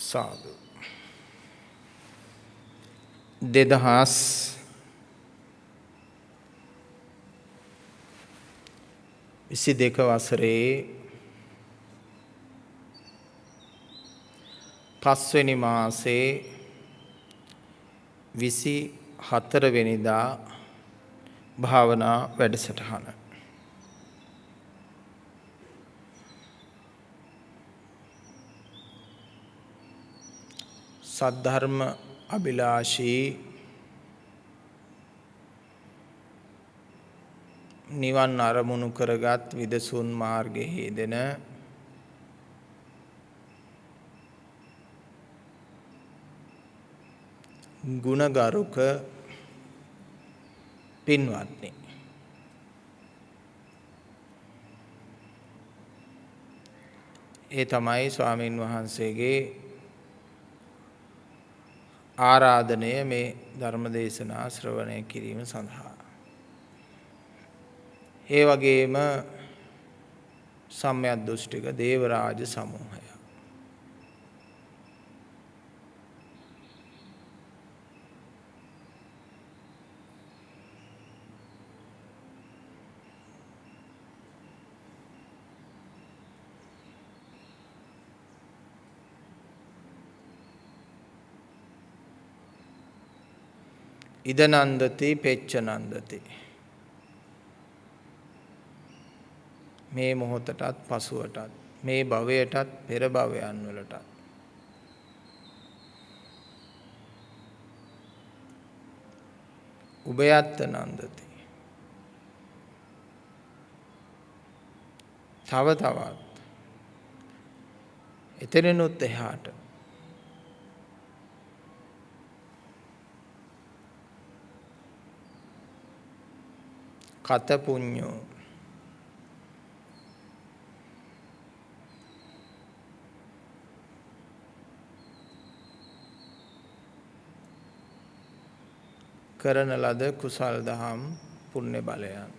සාදු 2022 වසරේ 5 වෙනි මාසේ 24 වෙනිදා භාවනා වැඩසටහන සද්ධර්ම අභිලාෂී නිවන් අරමුණු කරගත් විදසුන් මාර්ගයේ යෙදෙන ගුණගරුක පින්වත්නි, ඒ තමයි ස්වාමීන් වහන්සේගේ ආරාධනය මේ ධර්ම දේශනා ශ්‍රවණය කිරීම සඳහා. ඒ වගේම සම්‍යක් දෘෂ්ටික දේවරාජ සමූහය. ඉද නන්දති පෙච්ච නන්දති. මේ මොහොතටත් පසුවටත්, මේ භවයටත් පෙර භවයන් වලටත් උභයත්ත නන්දති. තව තවත් එතරිනුත් එහාට කත පුඤ්ඤෝ කරන ලද කුසල් දහම් පුණ්‍ය බලයන්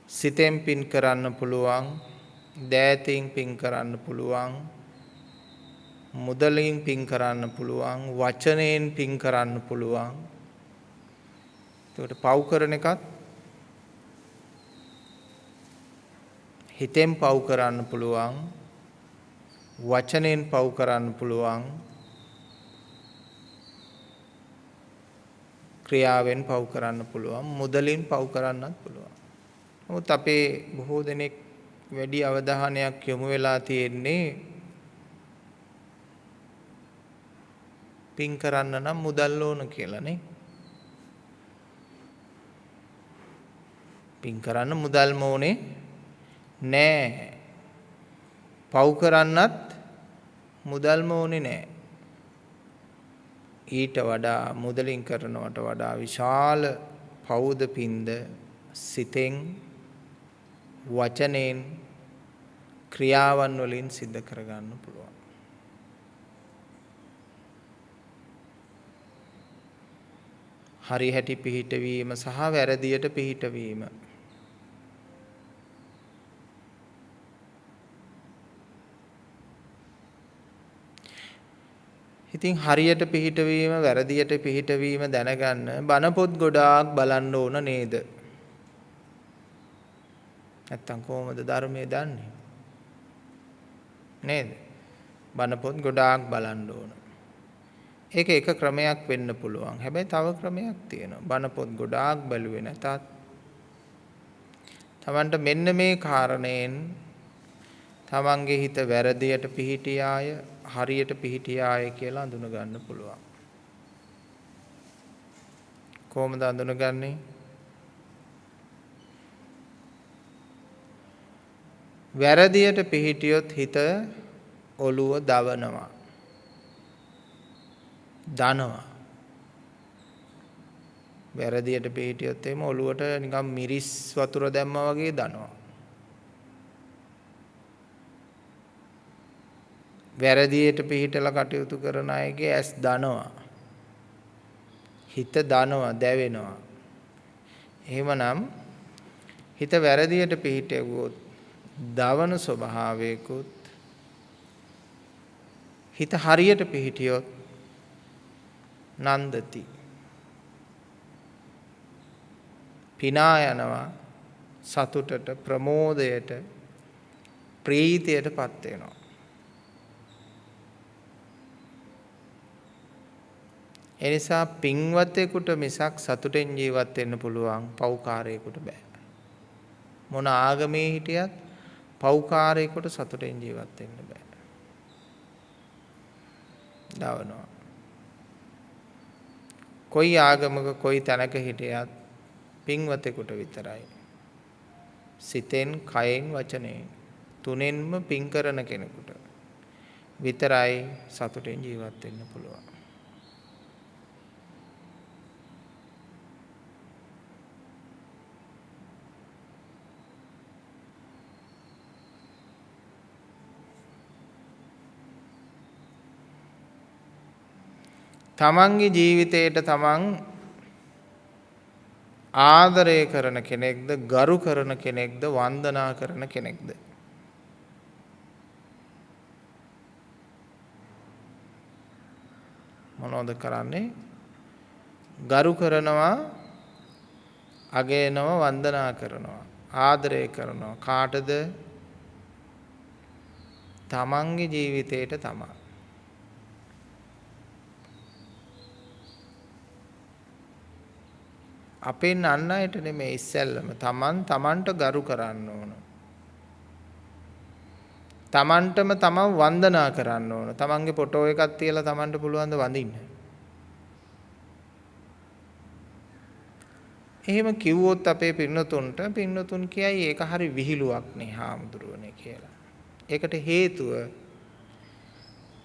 සිතෙන් පින් කරන්න පුළුවන්, දෑතින් පින් කරන්න පුළුවන්, මුදලින් පින් කරන්න පුළුවන්, වචනයෙන් පින් කරන්න පුළුවන්. ඒකට පව් කරන එකත් හිතෙන් පව් කරන්න පුළුවන්, වචනයෙන් පව් කරන්න පුළුවන්, ක්‍රියාවෙන් පව් කරන්න පුළුවන්, මුදලින් පව් කරන්නත් පුළුවන්. නමුත් අපේ බොහෝ දෙනෙක් වැඩි අවධානයක් යොමු වෙලා තියෙන්නේ පින් කරන්න නම් මුදල් ඕන කියලා නේ. පින් කරන්න මුදල්ම ඕනේ නෑ. පව් කරන්නත් මුදල්ම ඕනේ නෑ. ඊට වඩා මුදලින් කරනවට වඩා විශාල පවුද පින්ද සිතෙන්, වචනෙන්, ක්‍රියාවන් වලින් සිද්ධ කරගන්න පුළුවන්. හරි හැටි පිහිටවීම සහ වැරදියට පිහිටවීම. ඉතින් හරියට පිහිටවීම, වැරදියට පිහිටවීම දැනගන්න බණ පොත් ගොඩාක් බලන්න ඕන නේද? නැත්තම් කොහොමද ධර්මයේ දන්නේ? නේද? බණ පොත් ගොඩාක් බලන්න ඕන. ඒක එක ක්‍රමයක් වෙන්න පුළුවන්. හැබැයි තව ක්‍රමයක් තියෙනවා. බණ පොත් ගොඩාක් බැලුවේ නැතත් තමන්ට මෙන්න මේ කාරණයෙන් තමන්ගේ හිත වැරදියට පිහිටියාය, හරියට පිහිටියාය කියලා අඳුන ගන්න පුළුවන්. කොහොමද අඳුනගන්නේ? වැරදියට පිහිටියොත් හිත ඔළුව දවනවා, දනවා. වැරදියට පිහිටියොත් එimhe ඔළුවට නිකන් මිරිස් වතුර දැම්මා වගේ දනවා. වැරදියට පිහිටලා කටයුතු කරන අයගේ ඇස් දනවා, හිත දනවා, දැවෙනවා. එහෙමනම් හිත වැරදියට පිහිටුවොත් දවන ස්වභාවයකුත් හිත හරියට පිහිටියොත් නන්දති පිනා යනවා සතුටට ප්‍රමෝදයට ප්‍රීතියට පත් වෙනවා. එනිසා පින්වතෙකුට මිසක් සතුටෙන් ජීවත් වෙන්න පුළුවන් පෞකාරයෙකුට බෑ. මොන ආගමේ හිටියත් පෞකාරයෙකුට සතුටෙන් ජීවත් වෙන්න බෑ. දවනවා. කොයි ආගමක කොයි තැනක හිටියත් පින්වතෙකුට විතරයි. සිතෙන්, කයෙන්, වචනයෙන් තුනෙන්ම පින් කරන කෙනෙකුට විතරයි සතුටෙන් ජීවත් වෙන්න පුළුවන්. තමන්ගේ ජීවිතයට තමන් ආදරය කරන කෙනෙක්ද, ගරු කරන කෙනෙක්ද, වන්දනා කරන කෙනෙක්ද? මොනවද කරන්නේ? ගරු කරනවා, අගයනවා, වන්දනා කරනවා, ආදරය කරනවා. කාටද? තමන්ගේ ජීවිතයට තමන්. අපෙන් අන් අයට නෙමෙයි ඉස්සෙල්ලම තමන්ට ගරු කරන්න ඕන. තමන්ටම තමන් වන්දනා කරන්න ඕන. තමන්ගේ ෆොටෝ එකක් තියලා තමන්ට පුළුවන් ද වඳින්න? එහෙම කිව්වොත් අපේ පින්නතුන් කියයි ඒක හරි විහිළුවක් නේ හාමුදුරුවනේ කියලා. ඒකට හේතුව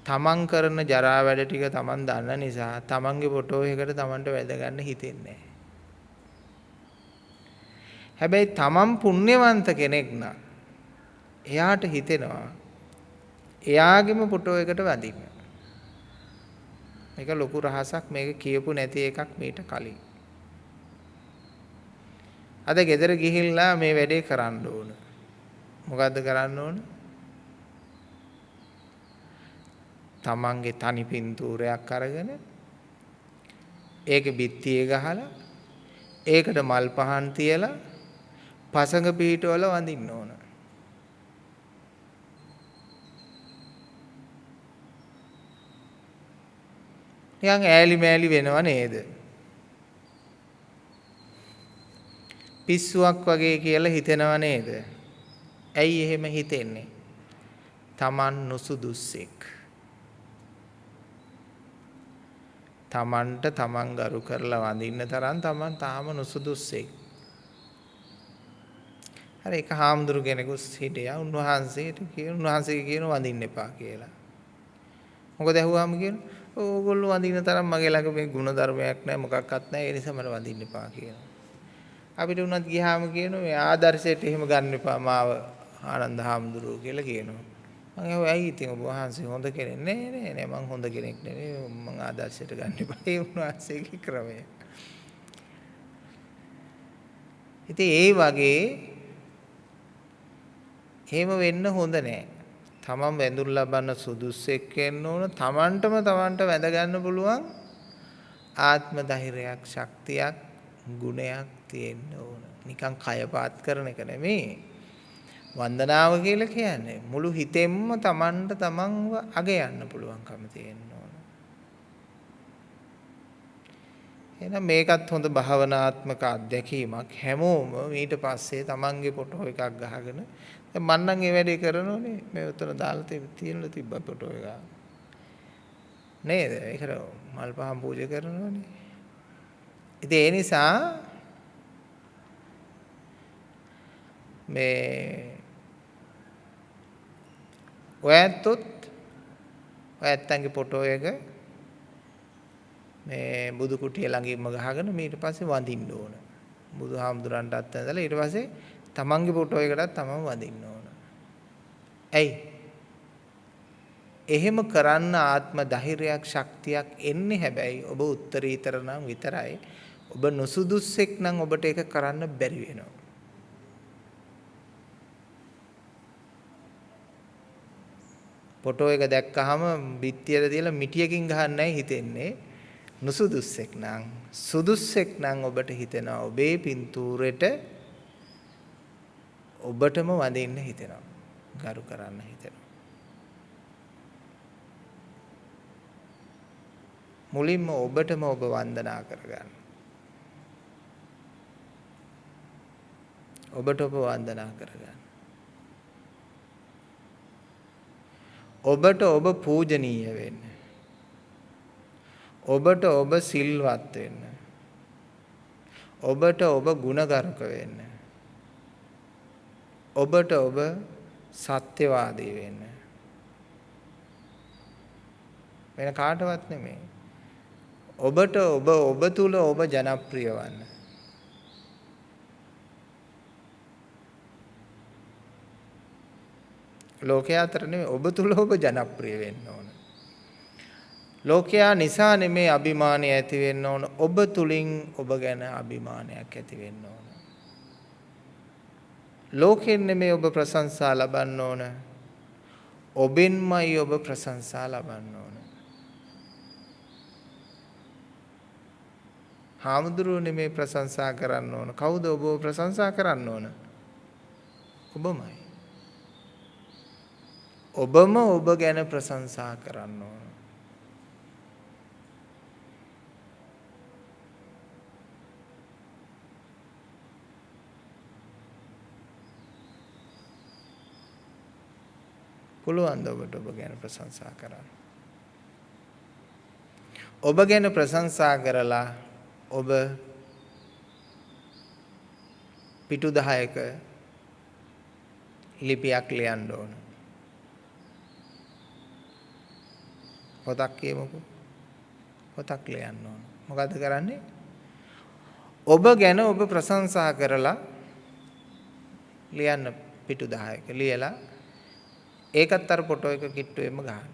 තමන් කරන ජරා වැඩ ටික තමන් දන්න නිසා තමන්ගේ ෆොටෝ එකට තමන්ට වැද ගන්න හිතෙන්නේ නැහැ. හැබැයි තමන් පුණ්‍යවන්ත කෙනෙක් නම් එයාට හිතෙනවා එයාගේම ෆොටෝ එකට වදින්න. මේක ලොකු රහසක්. මේක කියපු නැති එකක් මීට කලින්. අද ගෙදර ගිහිල්ලා මේ වැඩේ කරන්න ඕන. මොකද්ද කරන්න ඕන? තමන්ගේ තනි පින්තූරයක් අරගෙන ඒකේ බිත්තියේ ගහලා ඒකට මල් පහන් තියලා පසඟ පිටවල වඳින්න ඕන. නිකන් ඈලි මෑලි වෙනව නේද? පිස්සුවක් වගේ කියලා හිතෙනව නේද? ඇයි එහෙම හිතෙන්නේ? තමන් නුසුදුස්සෙක්. තමන්ට තමන් ගරු කරලා වඳින්න තරම් තමන් තාම නුසුදුස්සෙක්. හරි එක හාමුදුරු කෙනෙකුත් හිටියා. උන්වහන්සේ කියන වඳින්න එපා කියලා. මොකද ඇහුවාම කියන ඕගොල්ලෝ වඳින්න තරම් මගේ ළඟ මේ ගුණ ධර්මයක් නැහැ, මොකක්වත් නැහැ. ඒ නිසා මට වඳින්න එපා කියනවා. අපිට උනත් ගියාම කියනවා මේ ආදර්ශයට එහෙම ගන්න එපා මාව ආනන්ද හාමුදුරුවෝ කියලා කියනවා. මම ඇහුවා ඇයි ඉතින් ඔබ වහන්සේ හොඳ කෙනෙක් නෑ මං හොඳ කෙනෙක් නෙවෙයි මං ආදර්ශයට ගන්න එපා. ඒ උන්වහන්සේගේ ක්‍රමය. ඉතින් ඒ වගේ එහෙම වෙන්න හොඳ නෑ. තමන් වැඳුම් ලබන්න සුදුස්සෙක් වෙන්න ඕන. තමන්ටම තමන්ට වැඳ ගන්න පුළුවන් ආත්ම ධෛර්යයක්, ශක්තියක්, ගුණයක් තියෙන්න ඕන. නිකන් කය පාත් කරන එක නෙමෙයි. වන්දනාව කියලා කියන්නේ මුළු හිතෙන්ම තමන්ට තමන්ව අගයන්න පුළුවන්කම තියෙන්න ඕන. එහෙනම් මේකත් හොඳ භාවනාත්මක අත්දැකීමක්. හැමෝම ඊට පස්සේ තමන්ගේ ෆොටෝ එකක් ගහගෙන දැන් මම නම් ඒ වැඩේ කරනෝනේ. මේ උතන දාලා තියෙන තිබ්බ ෆොටෝ එක. නේද? ඒකට මල් පහන් පූජා කරනෝනේ. ඉතින් ඒ නිසා මේ ඔයත්තන්ගේ ෆොටෝ එක මේ බුදු කුටිය ළඟින්ම ගහගෙන ඊට පස්සේ වඳින්න ඕන. බුදුහාමුදුරන්ටත් ඇඳලා ඊට පස්සේ තමන්ගේ ෆොටෝ එකටත් තමන් වඳින්න ඕන. ඇයි? එහෙම කරන්න ආත්ම ධෛර්යයක්, ශක්තියක් එන්නේ හැබැයි ඔබ උත්තරීතර නම් විතරයි. ඔබ නුසුදුස්සෙක් නම් ඔබට ඒක කරන්න බැරි වෙනවා. ෆොටෝ එක දැක්කහම බිත්තියට තියලා මිටියකින් ගහන්නයි හිතෙන්නේ. නුසුදුස්සෙක් නම් සුදුස්සෙක් නම් ඔබට හිතෙනවා ඔබේ පින්තූරෙට ඔබටම වඳින්න හිතෙනවා. ගරු කරන්න හිතෙනවා. මුලින්ම ඔබටම ඔබ වන්දනා කරගන්න. ඔබට ඔබ වන්දනා කරගන්න. ඔබට ඔබ පූජනීය වෙන්න. ඔබට ඔබ සිල්වත් වෙන්න. ඔබට ඔබ ගුණගරුක වෙන්න. ඔබට ඔබ සත්‍යවාදී වෙන්න. වෙන කාටවත් නෙමෙයි. ඔබට ඔබ තුල ඔබ ජනප්‍රිය වන්න. ලෝකයා අතර නෙමෙයි ඔබ තුල ඔබ ජනප්‍රිය වෙන්න ඕන. ලෝකයා නිසා නෙමෙයි අභිමානය ඇති වෙන්න ඕන. ඔබ තුලින් ඔබ ගැන අභිමානයක් ඇති වෙන්න ඕන. ලෝකෙන් නෙමෙයි ඔබ ප්‍රශංසා ලබන්න ඕන. ඔබෙන්මයි ඔබ ප්‍රශංසා ලබන්න ඕන. හාමුදුරුවෝ නෙමෙයි ප්‍රශංසා කරන්න ඕන. කවුද ඔබ ප්‍රශංසා කරන්න ඕන? ඔබමයි. ඔබම ඔබ ගැන ප්‍රශංසා කරන්න ඕන. පුළුවන් ද ඔබට ඔබ ගැන ප්‍රශංසා කරන්න? ඔබ ගැන ප්‍රශංසා කරලා ඔබ පිටු 10ක ලිපියක් ලියන්න ඕන. පොතක් කියමුකෝ. පොතක් ලියන්න ඕන. මොකද්ද කරන්නේ? ඔබ ගැන ඔබ ප්‍රශංසා කරලා ලියන්න පිටු 10ක ලියලා ඒකත් අර ෆොටෝ එක කිට්ටුවෙම ගන්න.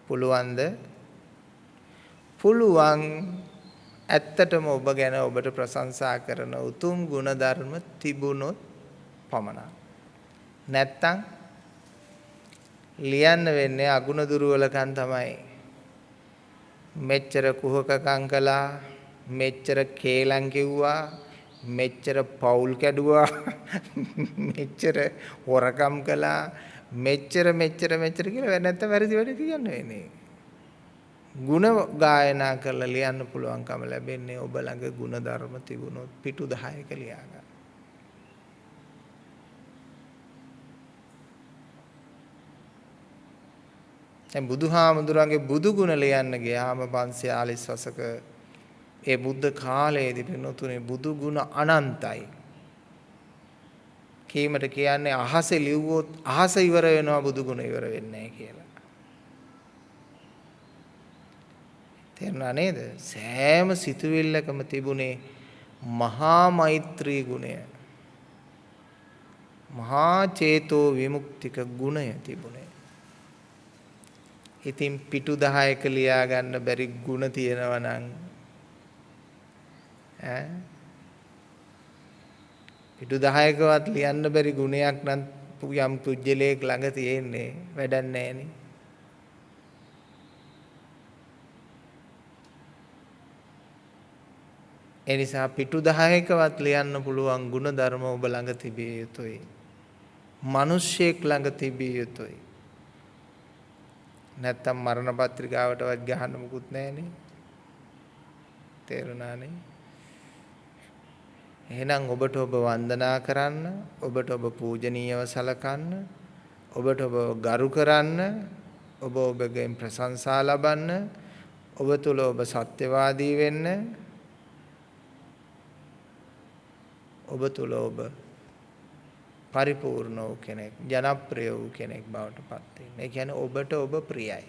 පුළුවන්ද? පුළුවන්. ඇත්තටම ඔබ ගැන ඔබට ප්‍රශංසා කරන උතුම් ගුණධර්ම තිබුණොත් පමණක්. නැත්තම් ලියන්න වෙන්නේ අගුණ දුර්වලකම් තමයි. මෙච්චර කුහකකම් කළා, මෙච්චර කේලම් කිව්වා, මෙච්චර පවුල් කැඩුවා, මෙච්චර හොරකම් කළා, මෙච්චර කියලා නැත්තම් වැරදි වැඩ කියන්න වෙන්නේ. ಗುಣ ගායනා කරලා ලියන්න පුළුවන්කම ලැබෙන්නේ ඔබ ළඟ ಗುಣ ධර්ම තිබුණොත් පිටු 10ක ලියා ගන්න. දැන් බුදුහාමුදුරන්ගේ බුදු ගුණ ලියන්න ගියාම 540 වසක ඒ බුද්ධ කාලයේදී පින්නතුනේ බුදු ගුණ අනන්තයි. කීමට කියන්නේ අහසේ ලිව්වොත් අහස ඉවර වෙනවා බුදු ගුණ ඉවර වෙන්නේ නැහැ කියලා. තේරුණා නේද? සෑම සිතුවිල්ලකම තිබුණේ මහා මෛත්‍රී ගුණය. මහා චේතෝ විමුක්තික ගුණය තිබුණේ. ඉතින් පිටු 10ක ලියා ගන්න බැරි ගුණ තියෙනවා නම් පිටු 10කවත් ලියන්න බැරි ගුණයක් නම් යම් පුජ්‍යලයක් ළඟ තියෙන්නේ වැඩක් නැහෙනේ. ඒ නිසා පිටු 10කවත් ලියන්න පුළුවන් ගුණ ධර්ම ඔබ ළඟ තිබිය යුතුයි. මිනිස්සෙක් ළඟ තිබිය යුතුයි. නැත්තම් මරණ පත්‍රිකාවටවත් ගහන්න මුකුත් නැහනේ. තේරුණානේ? එහෙනම් ඔබට ඔබ වන්දනා කරන්න, ඔබට ඔබ පූජනීයව සලකන්න, ඔබට ඔබ ගරු කරන්න, ඔබ ඔබගෙන් ප්‍රශංසා ලබන්න, ඔබ තුල ඔබ සත්‍යවාදී වෙන්න, ඔබ තුල ඔබ පරිපූර්ණ වූ කෙනෙක්, ජනප්‍රිය වූ කෙනෙක් බවට පත් වෙන්න. ඒ කියන්නේ ඔබට ඔබ ප්‍රියයි.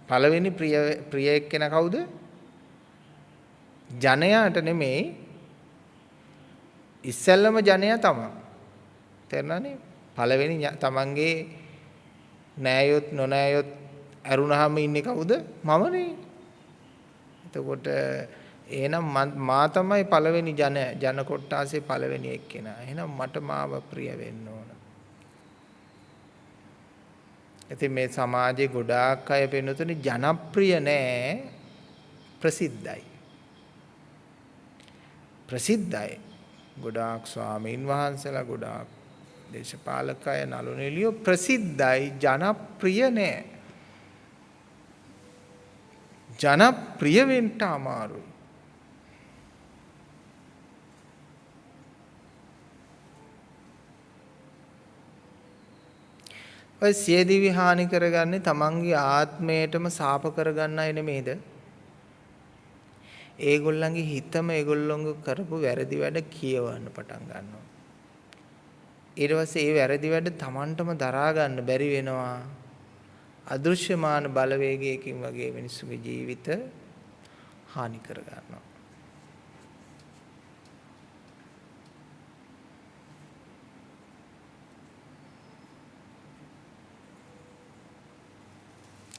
පළවෙනි ප්‍රිය එක්කෙනා කවුද? ජනයාට නෙමෙයි. ඉස්සෙල්ලම ජනයා තමයි. තේරුණානේ? පළවෙනි තමන්ගේ නෑයොත් නොනෑයොත් අරුණාම ඉන්නේ කවුද? මමනේ. එතකොට එහෙනම් මා තමයි පළවෙනි ජන කොට්ටාසේ පළවෙනි එක්කෙනා. එහෙනම් මට මාව ප්‍රිය වෙන්න ඕන. ඉතින් මේ සමාජයේ ගොඩාක් අය වෙනතුනි ජනප්‍රිය නෑ, ප්‍රසිද්ධයි. ප්‍රසිද්ධයි. ගොඩාක් ස්වාමීන් වහන්සේලා, ගොඩාක් දේශපාලක අය, නළු නිළියෝ ප්‍රසිද්ධයි, ජනප්‍රිය නෑ. ජනප්‍රිය වෙන්න අමාරුයි. ඔය සියදිවි හානි කරගන්නේ තමන්ගේ ආත්මයටම සාප කරගන්න අය නෙමෙයිද? ඒගොල්ලන්ගේ හිතම ඒගොල්ලොන්ගේ කරපු වැරදි වැඩ කියවන්න පටන් ගන්නවා. ඊට පස්සේ ඒ වැරදි වැඩ තමන්ටම දරා ගන්න බැරි වෙනවා. අදෘශ්‍යමාන බලවේගයකින් වගේ මිනිස්සුගේ ජීවිත හානි කර ගන්නවා.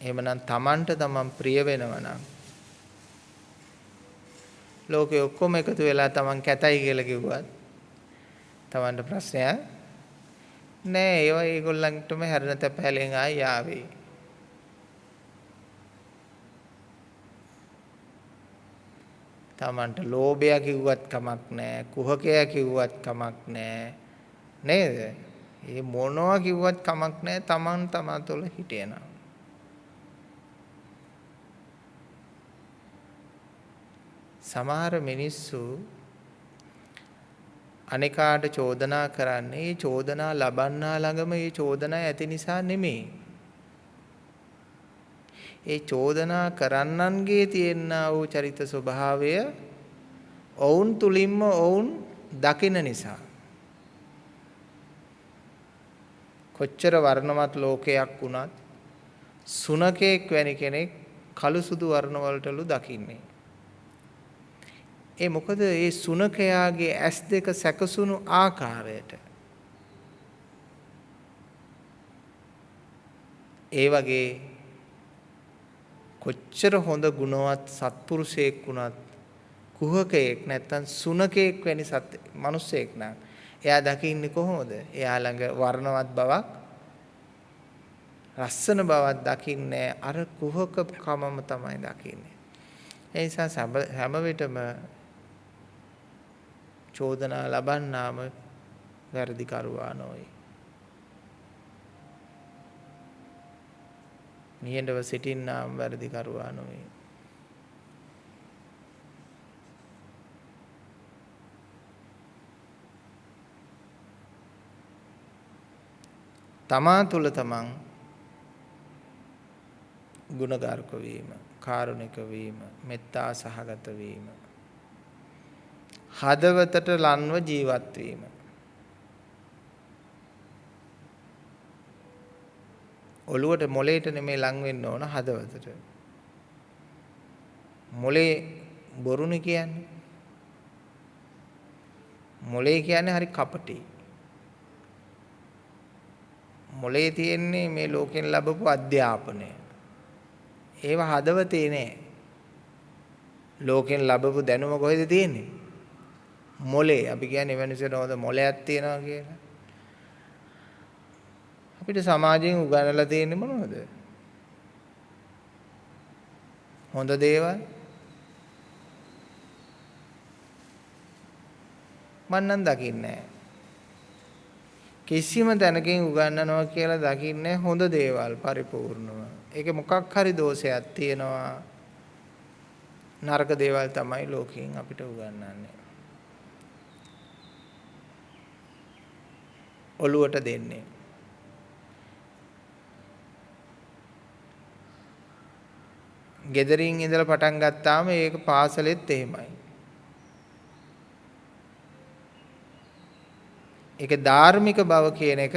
එහෙමනම් තමන්ට තමන් ප්‍රිය වෙනවා නම් ලෝකේ ඔක්කොම එකතු වෙලා තමන් කැතයි කියලා කිව්වත් තමන්ට ප්‍රශ්නයක් නෑ. ඒවා ඒගොල්ලන්ටම හැරෙන තැපැලෙන් ආයි ආවේ. තමන්ට ලෝභය කිව්වත් කමක් නෑ, කුහකය කිව්වත් කමක් නෑ නේද? මේ මොනවා කිව්වත් කමක් නෑ. තමන් තමා තුළ හිටියනවා. සමහර මිනිස්සු අනිකාට චෝදනා කරන්නේ ඒ චෝදනා ලබන්නා ළඟම ඒ චෝදනා ඇති නිසා නෙමෙයි. ඒ චෝදනා කරන්නන්ගේ තියෙනා වූ චරිත ස්වභාවය ඔවුන් තුලින්ම ඔවුන් දකින නිසා. කොච්චර වර්ණවත් ලෝකයක් වුණත් සුනකෙක් වැනි කෙනෙක් කළු සුදු වර්ණ වලටලු දකින්නේ. ඒ මොකද ඒ සුනකයාගේ ඇස් දෙක සැකසුණු ආකාරයට. ඒ වගේ කොච්චර හොඳ ගුණවත් සත්පුරුෂයෙක් වුණත් කුහකයෙක් නැත්තම් සුනකයෙක් වැනි මිනිසෙක් නම් එයා දකින්නේ කොහොමද? එයා ළඟ වර්ණවත් බවක්, රස්සන බවක් දකින්නේ අර කුහකකමම තමයි දකින්නේ. ඒ නිසා හැම විටම චෝදනා ලබන්නාම වැරදි කරුවා නොවේ. නිහඬව සිටින්නාම වැරදි කරුවා නොවේ. තමා තුළ තමන් ගුණගරුක වීම, කාරුණික වීම, මෙත්තා සහගත වීම, හදවතට ලන්ව ජීවත් වීම. ඔළුවට මොලේට නෙමෙයි ලං වෙන්න ඕන, හදවතට. මොලේ බොරුනේ කියන්නේ. මොලේ කියන්නේ හරි කපටි. මොලේ තියෙන්නේ මේ ලෝකෙන් ලැබපු අධ්‍යාපනය. ඒව හදවතේ නෑ. ලෝකෙන් ලැබපු දැනුම කොහෙද තියෙන්නේ? මොලේ. අපි කියන්නේ වෙනසට හොඳ මොලයක් තියනවා කියලා. අපිට සමාජයෙන් උගන්වලා තියෙන්නේ මොනවද? හොඳ දේවල්. මන් නම් දකින්නේ නැහැ. කිසිම තැනකින් උගන්වනවා කියලා දකින්නේ හොඳ දේවල් පරිපූර්ණව. ඒකේ මොකක් හරි දෝෂයක් තියෙනවා. නරක දේවල් තමයි ලෝකයෙන් අපිට උගන්වන්නේ. ඔළුවට දෙන්නේ. ගෙදරින් ඉඳලා පටන් ගත්තාම ඒක පාසලෙත් එහෙමයි. ඒක ධාර්මික බව කියන එක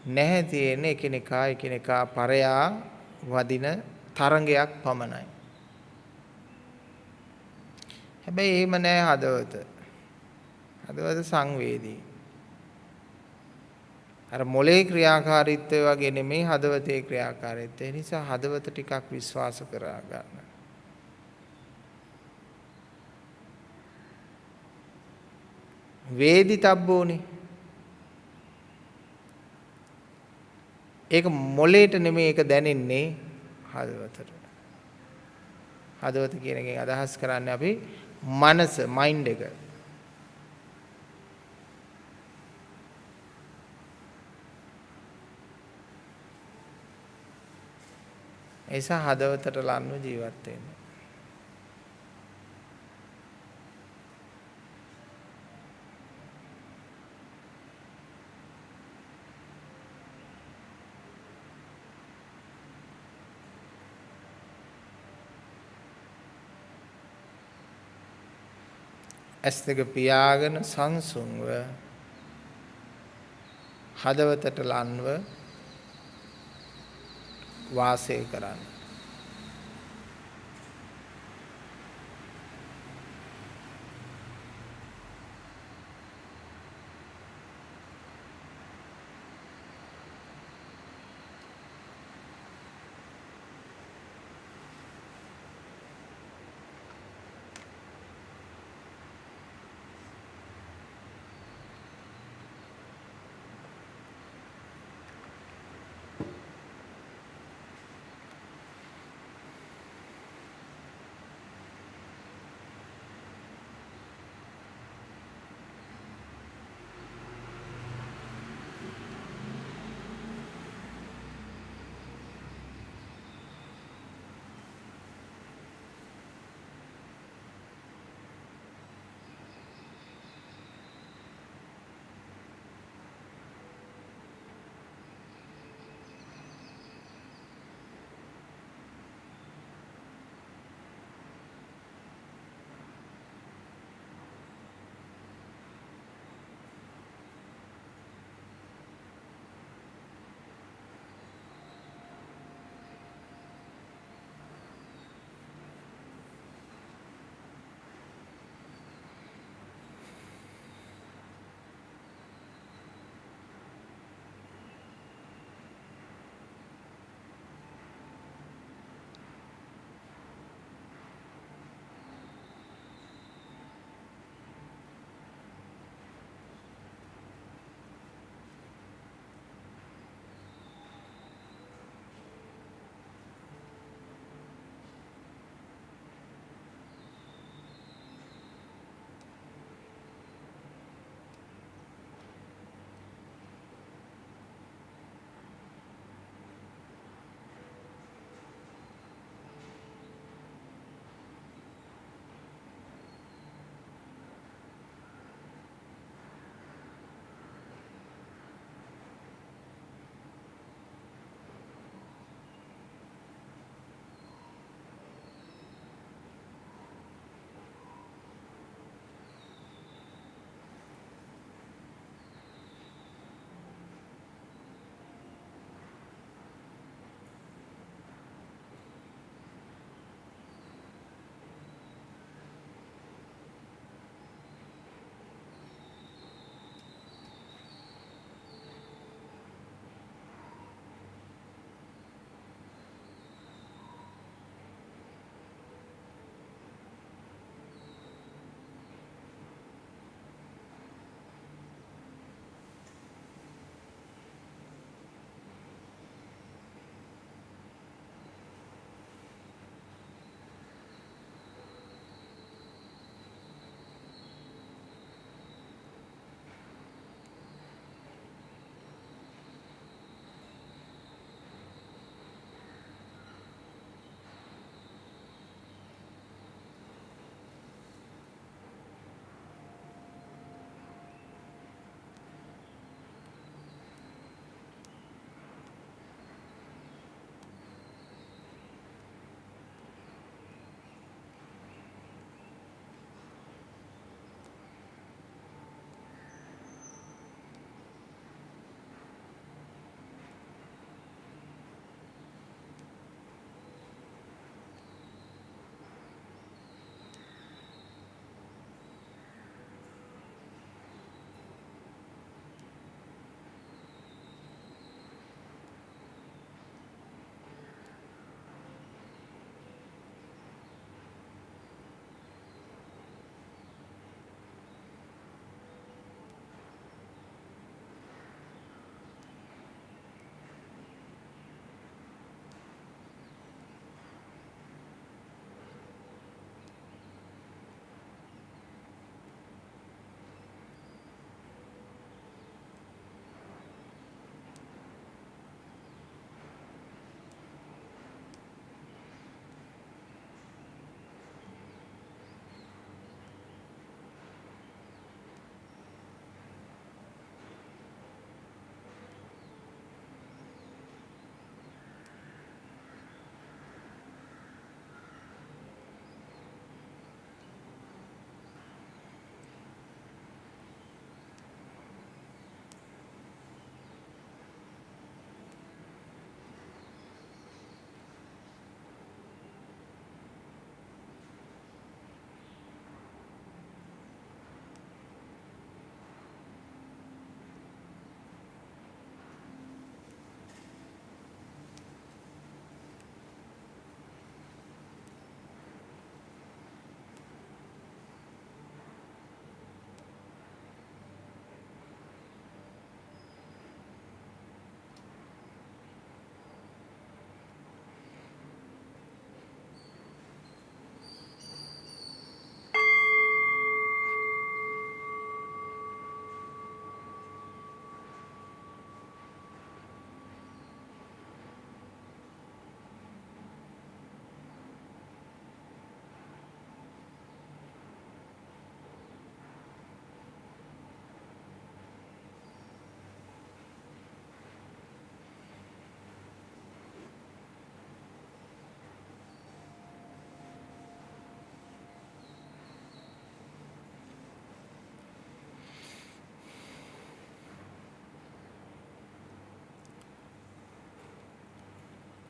නැහැ, තියෙන්නේ එකිනෙකා පරයා වදින තරංගයක් පමණයි. හැබැයි එහෙම නැහැ හදවත. හදවත සංවේදී. අර මොලේ ක්‍රියාකාරීත්වය වගේ නෙමෙයි හදවතේ ක්‍රියාකාරීත්වය. ඒ නිසා හදවත ටිකක් විශ්වාස කරා ගන්න. වේදිතබ්බෝනේ. ඒක මොලේට නෙමෙයි ඒක දැනෙන්නේ හදවතට. හදවත කියන එකෙන් අදහස් කරන්නේ අපි මනස, මයින්ඩ් එක. ඒ නිසා හදවතට ලන්ව ජීවත් වෙන්න. ඇස් දෙක පියාගෙන සංසුන්ව හදවතට ලන්ව වාසය කරන්න.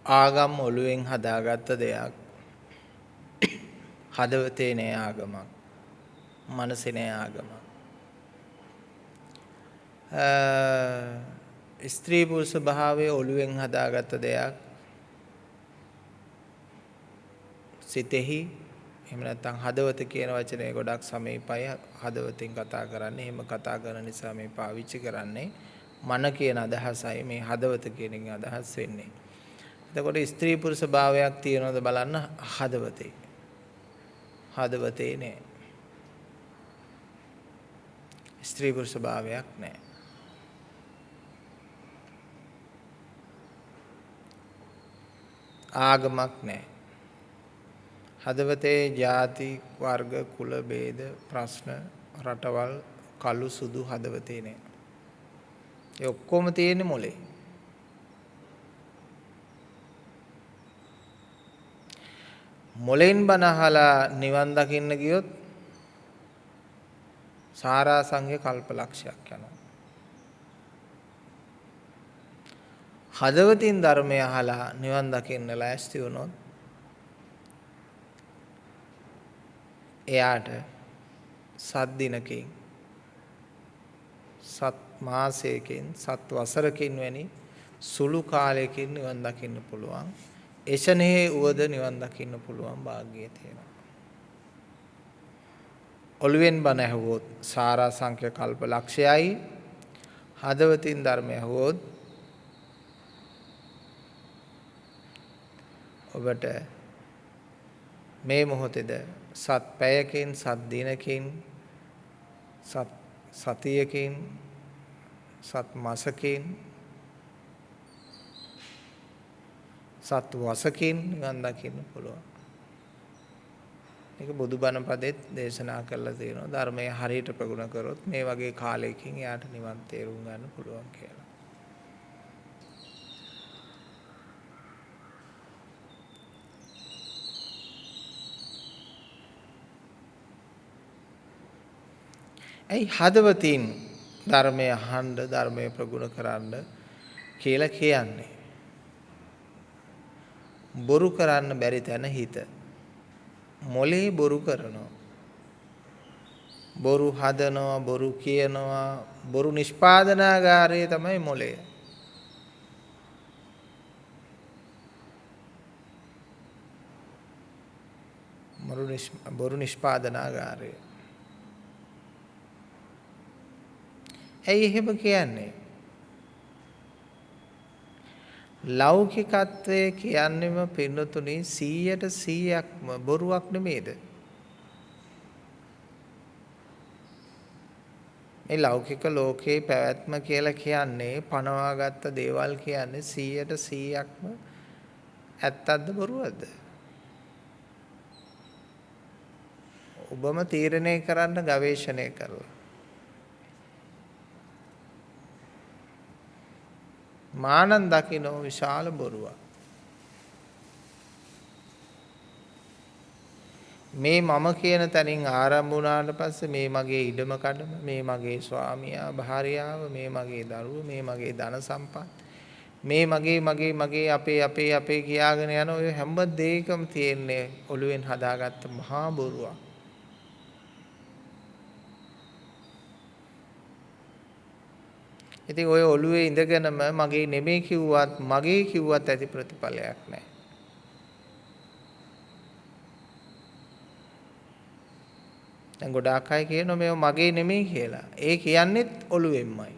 ආගම් ඔළුවෙන් හදාගත්ත දෙයක්. හදවතේ නෑ ආගමක්. මනසේ නෑ ආගමක්. ස්ත්‍රී පුරුෂ භාවය ඔළුවෙන් හදාගත්ත දෙයක්. සිතෙහි එහෙම නැත්නම් හදවත කියන වචනේ ගොඩක් සමීපයි. හදවතින් කතා කරන්නේ. එහෙම කතා කරන නිසා මේ පාවිච්චි කරන්නේ. මන කියන අදහසයි මේ හදවත කියන එකෙන් අදහස් වෙන්නේ. එතකොට ස්ත්‍රී පුරුෂ භාවයක් තියෙනවද බලන්න හදවතේ. හදවතේ නෑ. ස්ත්‍රී පුරුෂ භාවයක් නෑ. ආගමක් නෑ. හදවතේ ಜಾති වර්ග කුල ભેද ප්‍රශ්න රටවල් කළු සුදු හදවතේ නෑ. ඒ ඔක්කොම තියෙන්නේ මොලේ. මොලෙන් බණ අහලා නිවන් දකින්න ගියොත් සාරාංශය කල්පලක්ෂයක් යනවා. හදවතින් ධර්මය අහලා නිවන් දකින්න ලෑස්ති වුණොත් එයාට සත් දිනකින් සත් මාසයකින් සත් වසරකින් වැනි සුළු කාලයකින් නිවන් දකින්න පුළුවන්. එෂණේ උවද නිවන් දකින්න පුළුවන් වාග්යය තියෙනවා. ඔළුවෙන් බණ ඇහුවොත් සාරාංශක කල්ප ලක්ෂයයි. හදවතින් ධර්මය ඇහුවොත් ඔබට මේ මොහොතේද සත් පැයකින් සත් දිනකින් සත් සතියකින් සත් මාසකින් සත් වසකින් නිවන් දකින්න පුළුවන්. මේක බුදුබණ පදෙත් දේශනා කරලා තියෙනවා. ධර්මය හරියට ප්‍රගුණ කරොත් මේ වගේ කාලයකින් යාට නිවන් තේරුම් ගන්න පුළුවන් කියලා. ඇයි හදවතින් ධර්මය අහන්න ධර්මය ප්‍රගුණ කරන්න කියලා කියන්නේ? බොරු කරන්න බැරි තැන හිත. මොලේ බොරු කරනවා. බොරු හදනවා, බොරු කියනවා, බොරු නිෂ්පාදනාගාරය තමයි මොලේ. බොරු නිෂ්පාදනාගාරය. ඇයි එහෙම කියන්නේ? ලෞකිකත්වයේ කියන්නේම පින්නතුනි 100%ක්ම බොරුවක් නෙමේද? මේ ලෞකික ලෝකේ පැවැත්ම කියලා කියන්නේ පනවාගත්ත දේවල් කියන්නේ 100%ක්ම ඇත්තක්ද බොරුවක්ද? ඔබම තීරණය කරන්න ගවේෂණය කරලා. මානන් දකින්නෝ විශාල බොරුවක්. මේ මම කියන තැනින් ආරම්භ වුණාට පස්සේ මේ මගේ ඉඩම කඩම, මේ මගේ ස්වාමියා භාර්යාව, මේ මගේ දරුවෝ, මේ මගේ ධන සම්පත්, මේ මගේ අපේ කියාගෙන යන ඔය හැම දෙයකම තියෙන්නේ ඔළුවෙන් හදාගත්ත මහා බොරුවක්. ඉතින් ඔය ඔළුවේ ඉඳගෙනම මගේ නෙමෙයි කිව්වත් මගේ කිව්වත් ඇති ප්‍රතිඵලයක් නැහැ. දැන් ගොඩාක් අය කියනවා මේව මගේ නෙමෙයි කියලා. ඒ කියන්නේත් ඔළුවෙන්මයි.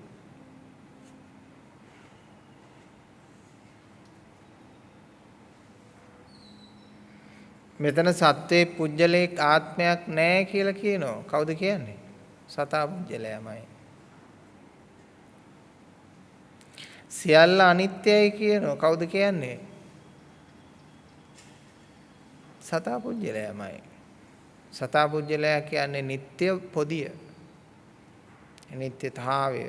මෙතන සත්වයේ පුජ්‍යලේක් ආත්මයක් නැහැ කියලා කියනවා. කවුද කියන්නේ? සතා පුජ්‍යලයමයි. සියල්ල අනිත්‍යයි කියනවා. කවුද කියන්නේ? සතා පුජ්‍යලයමයි. සතා පුජ්‍යලයා කියන්නේ නিত্য පොදිය. නිත්‍යතාවය.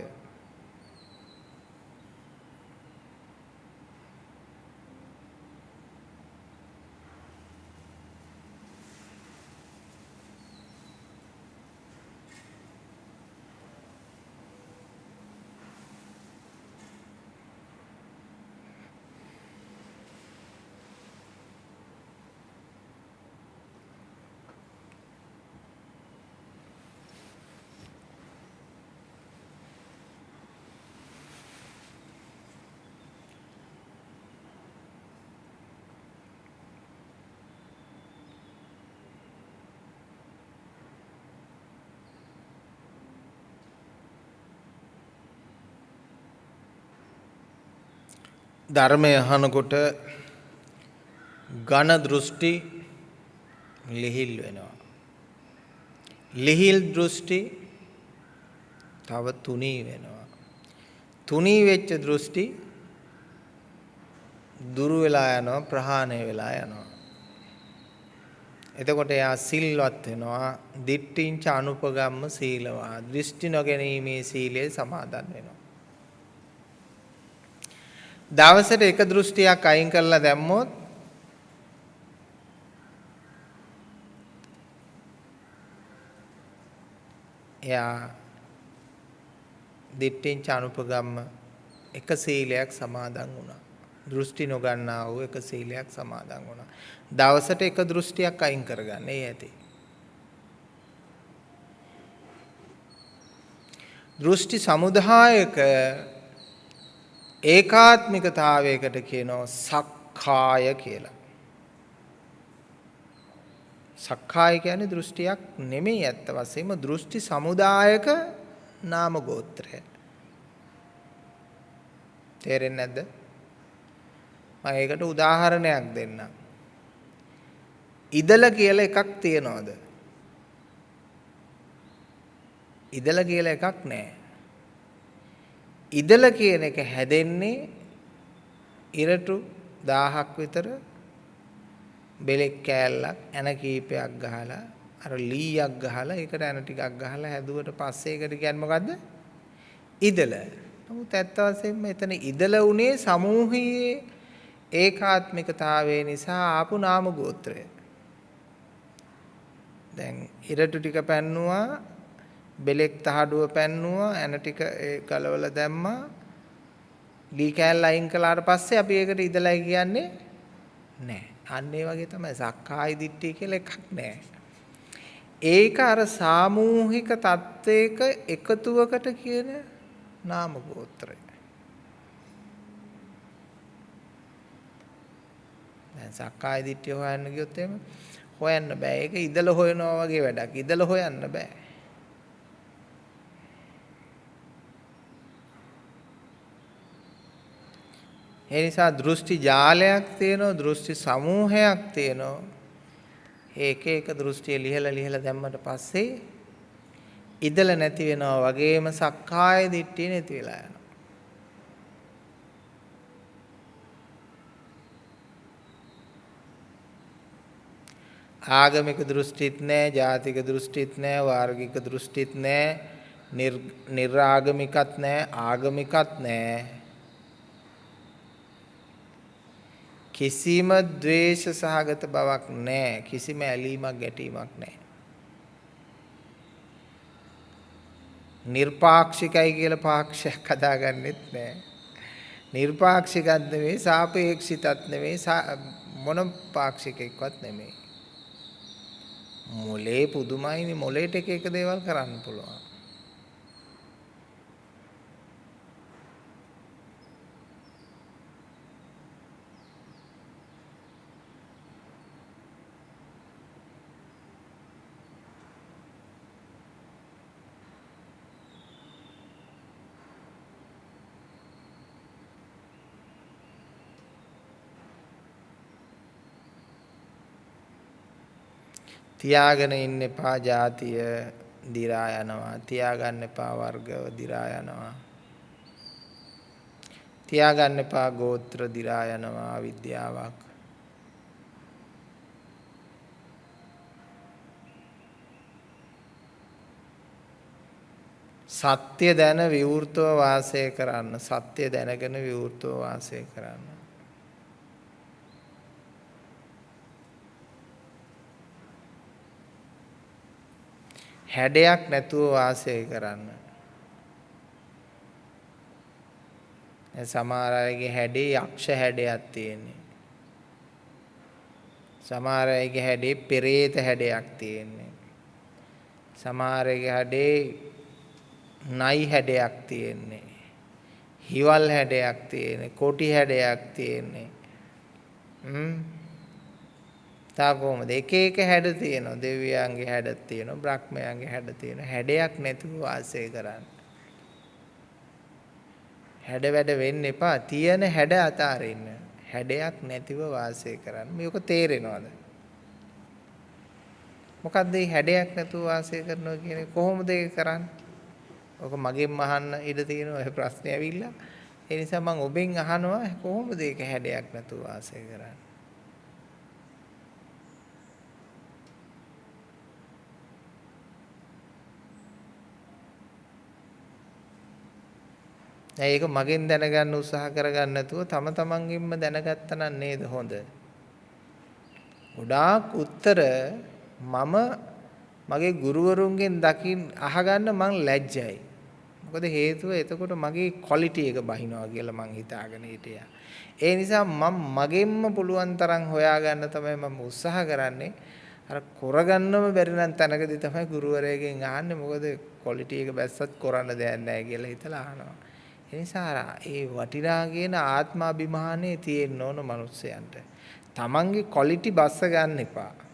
ධර්මය අහනකොට ඝන දෘෂ්ටි ලිහිල් වෙනවා. ලිහිල් දෘෂ්ටි තව තුනී වෙනවා. තුනී වෙච්ච දෘෂ්ටි දුරු වෙලා යනවා, ප්‍රහාණය වෙලා යනවා. එතකොට එයා සිල්වත් වෙනවා. දිට්ඨිංච අනුපගම්ම සීලවා. දෘෂ්ටි නොගැනීමේ සීලය සමාදන් වෙනවා. දවසට එක දෘෂ්ටියක් අයින් කරලා දැම්මොත් එයා දිට්ඨිංච අනුපගම්ම එක සීලයක් සමාදන් වුණා. දෘෂ්ටි නොගන්නා වූ එක සීලයක් සමාදන් වුණා. දවසට එක දෘෂ්ටියක් අයින් කරගන්න. ඒ ඇති. දෘෂ්ටි සමුදායක ඒකාත්මිකතාවයකට කියනවා සක්කාය කියලා. සක්කාය කියන්නේ දෘෂ්ටියක් නෙමෙයි ඇත්ත වශයෙන්ම දෘෂ්ටි සමුදායක නාම ගෝත්‍රය. තේරෙන්නේ නැද්ද? මම ඒකට උදාහරණයක් දෙන්නම්. ඉදල කියලා එකක් තියනවාද? ඉදල කියලා එකක් නැහැ. ඉදල කියන එක හැදෙන්නේ ඉරටු 1000ක් විතර බෙලෙක් කෑල්ලක් එන කීපයක් ගහලා අර ලීයක් ගහලා ඒකට එන ටිකක් ගහලා හැදුවට පස්සේ ඒකට කියන්නේ මොකද්ද? ඉදල. නමුත් ඇත්ත වශයෙන්ම එතන ඉදල උනේ සමූහයේ ඒකාත්මිකතාවය නිසා ආපු නාම ගෝත්‍රය. දැන් ඉරටු ටික පැන්නුවා, බෙලෙක් තහඩුව පැන්නුවා, එන ටික ගලවලා දැම්මා, ලී කෑල්ල අයින් කළාට පස්සේ අපි ඒකට ඉදලයි කියන්නේ නැහැ. අන්න ඒ වගේ තමයි සක්කාය දිට්ඨිය කියලා එකක් නැහැ. ඒක අර සාමූහික තත්වයක එකතුවකට කියන නාම ගෝත්‍රය. දැන් සක්කාය දිට්ඨිය හොයන්න ගියොත් එහෙම හොයන්න බෑ. ඒක ඉදල හොයනවා වගේ වැඩක්. ඉදල හොයන්න බෑ. ඒ නිසා දෘෂ්ටි ජාලයක් තියෙනවා, දෘෂ්ටි සමූහයක් තියෙනවා. ඒක එක දෘෂ්ටිය ලිහලා දැම්මට පස්සේ ඉදල නැති වෙනවා වගේම සක්කාය දිට්ඨිය නැති වෙලා යනවා. ආගමික දෘෂ්ටිත් නැහැ, ජාතික දෘෂ්ටිත් නැහැ, වාර්ගික දෘෂ්ටිත් නැහැ, නිර්ආගමිකත් නැහැ, ආගමිකත් නැහැ. කිසිම ද්වේෂ සහගත බවක් නැහැ. කිසිම ඇලීමක් ගැටීමක් නැහැ. නිර්පාක්ෂිකයි කියලා පාක්ෂයක් හදාගන්නෙත් නැහැ. නිර්පාක්ෂිකත් නෙවෙයි, සාපේක්ෂිතත් නෙවෙයි, මොන පාක්ෂිකෙක්වත් නෙමෙයි. මොලේ පුදුමයිනේ. මොලේට එක එක දේවල් කරන්න පුළුවන්. තියාගෙන ඉන්න එපා ජාතිය දිරා යනවා. තියාගන්න එපා වර්ගව දිරා යනවා. තියාගන්න එපා ගෝත්‍ර දිරා යනවා. විද්‍යාවක්. සත්‍ය දැන විවෘතව වාසය කරන්න. සත්‍ය දැනගෙන විවෘතව වාසය කරන්න. හැඩයක් නැතුව වාසය කරන්න. සමහර අයගේ හැඩේ යක්ෂ හැඩයක් තියෙන්නේ. සමහර අයගේ හැඩේ පෙරේත හැඩයක් තියෙන්නේ. සමහර අයගේ හැඩේ නයි හැඩයක් තියෙන්නේ. හිවල් හැඩයක් තියෙන්නේ. කොටි හැඩයක් තියෙන්නේ. තා කොහොමද? එක එක හැඩ තියෙනවා. දෙවියන්ගේ හැඩ තියෙනවා, බ්‍රහ්මයන්ගේ හැඩ තියෙනවා. හැඩයක් නැතුව වාසය කරන්න. හැඩ වැඩ වෙන්න එපා. තියෙන හැඩ අතාරින්න. හැඩයක් නැතිව වාසය කරන්න. මේක තේරෙනවද? මොකද්ද මේ හැඩයක් නැතුව වාසය කරනවා කියන්නේ? කොහොමද ඒක කරන්නේ? ඔක මගෙන් අහන්න ඉඩ තියෙනවා ඒ ප්‍රශ්නේ ඇවිල්ලා. ඒ නිසා මම ඔබෙන් අහනවා කොහොමද ඒක හැඩයක් නැතුව වාසය කරන්නේ? ඒක මගෙන් දැනගන්න උත්සාහ කරගන්න නැතුව තම තමන්ගෙන්ම දැනගත්තා නම් නේද හොඳ? ගොඩාක් උත්තර මම මගේ ගුරුවරුන්ගෙන් අහගන්න මං ලැජ්ජයි. මොකද හේතුව එතකොට මගේ ක්වොලිටි එක බහිනවා කියලා මං හිතාගෙන හිටියා. ඒ නිසා මම මගෙන්ම පුළුවන් තරම් හොයාගන්න තමයි මම උත්සාහ කරන්නේ. අර කරගන්නම බැරි නම් තැනකදී තමයි ගුරුවරයෙක්ගෙන් අහන්නේ. මොකද ක්වොලිටි එක බැස්සත් කරන්න දෙයක් නැහැ කියලා හිතලා අහනවා. ඒ නිසා ඒ වටිනා කියන ආත්මාභිමානය තියෙන්න ඕන මිනිස්සයන්ට. තමන්ගේ ක්වොලිටි බස්ස ගන්න එපා.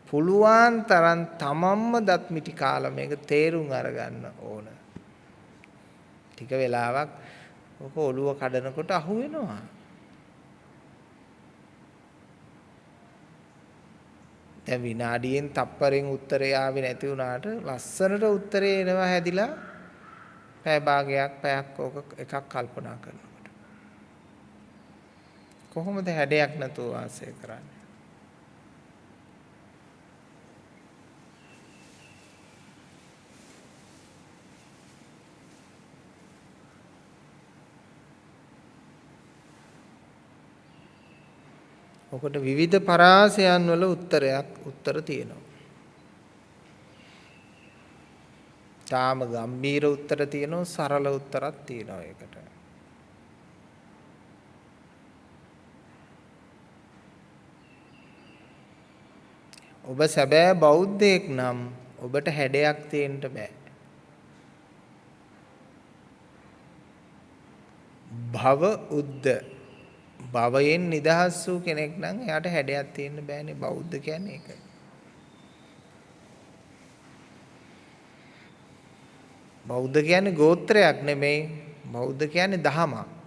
පුළුවන් තරම් තමන්ම දත් මිටි කාලා මේක තේරුම් අරගන්න ඕන. ටික වෙලාවක් ඔක ඔළුව කඩනකොට අහු වෙනවා. දැන් විනාඩියෙන් තප්පරෙන් උත්තරේ ආවේ නැති වුණාට ලස්සනට උත්තරේ එනවා හැදිලා පැය භාගයක් පැයක් ඕක එකක් කල්පනා කරනකොට. කොහොමද හැඩයක් නැතුව වාසය කරන්නේ? ඔකට විවිධ පරාසයන් වල උත්තර තියෙනවා. තාම ගම්බීර උත්තර තියෙනවා, සරල උත්තරත් තියෙනවා ඒකට. ඔබ සැබෑ බෞද්ධයෙක් නම් ඔබට හැඩයක් තියෙන්න බෑ. භව උද්ද භවයෙන් නිදහස් වූ කෙනෙක් නම් එයාට හැඩයක් තියෙන්න බෑනේ. බෞද්ධ කියන්නේ ඒකයි. බෞද්ධ කියන්නේ ගෝත්‍රයක් නෙමෙයි. බෞද්ධ කියන්නේ දහමක්.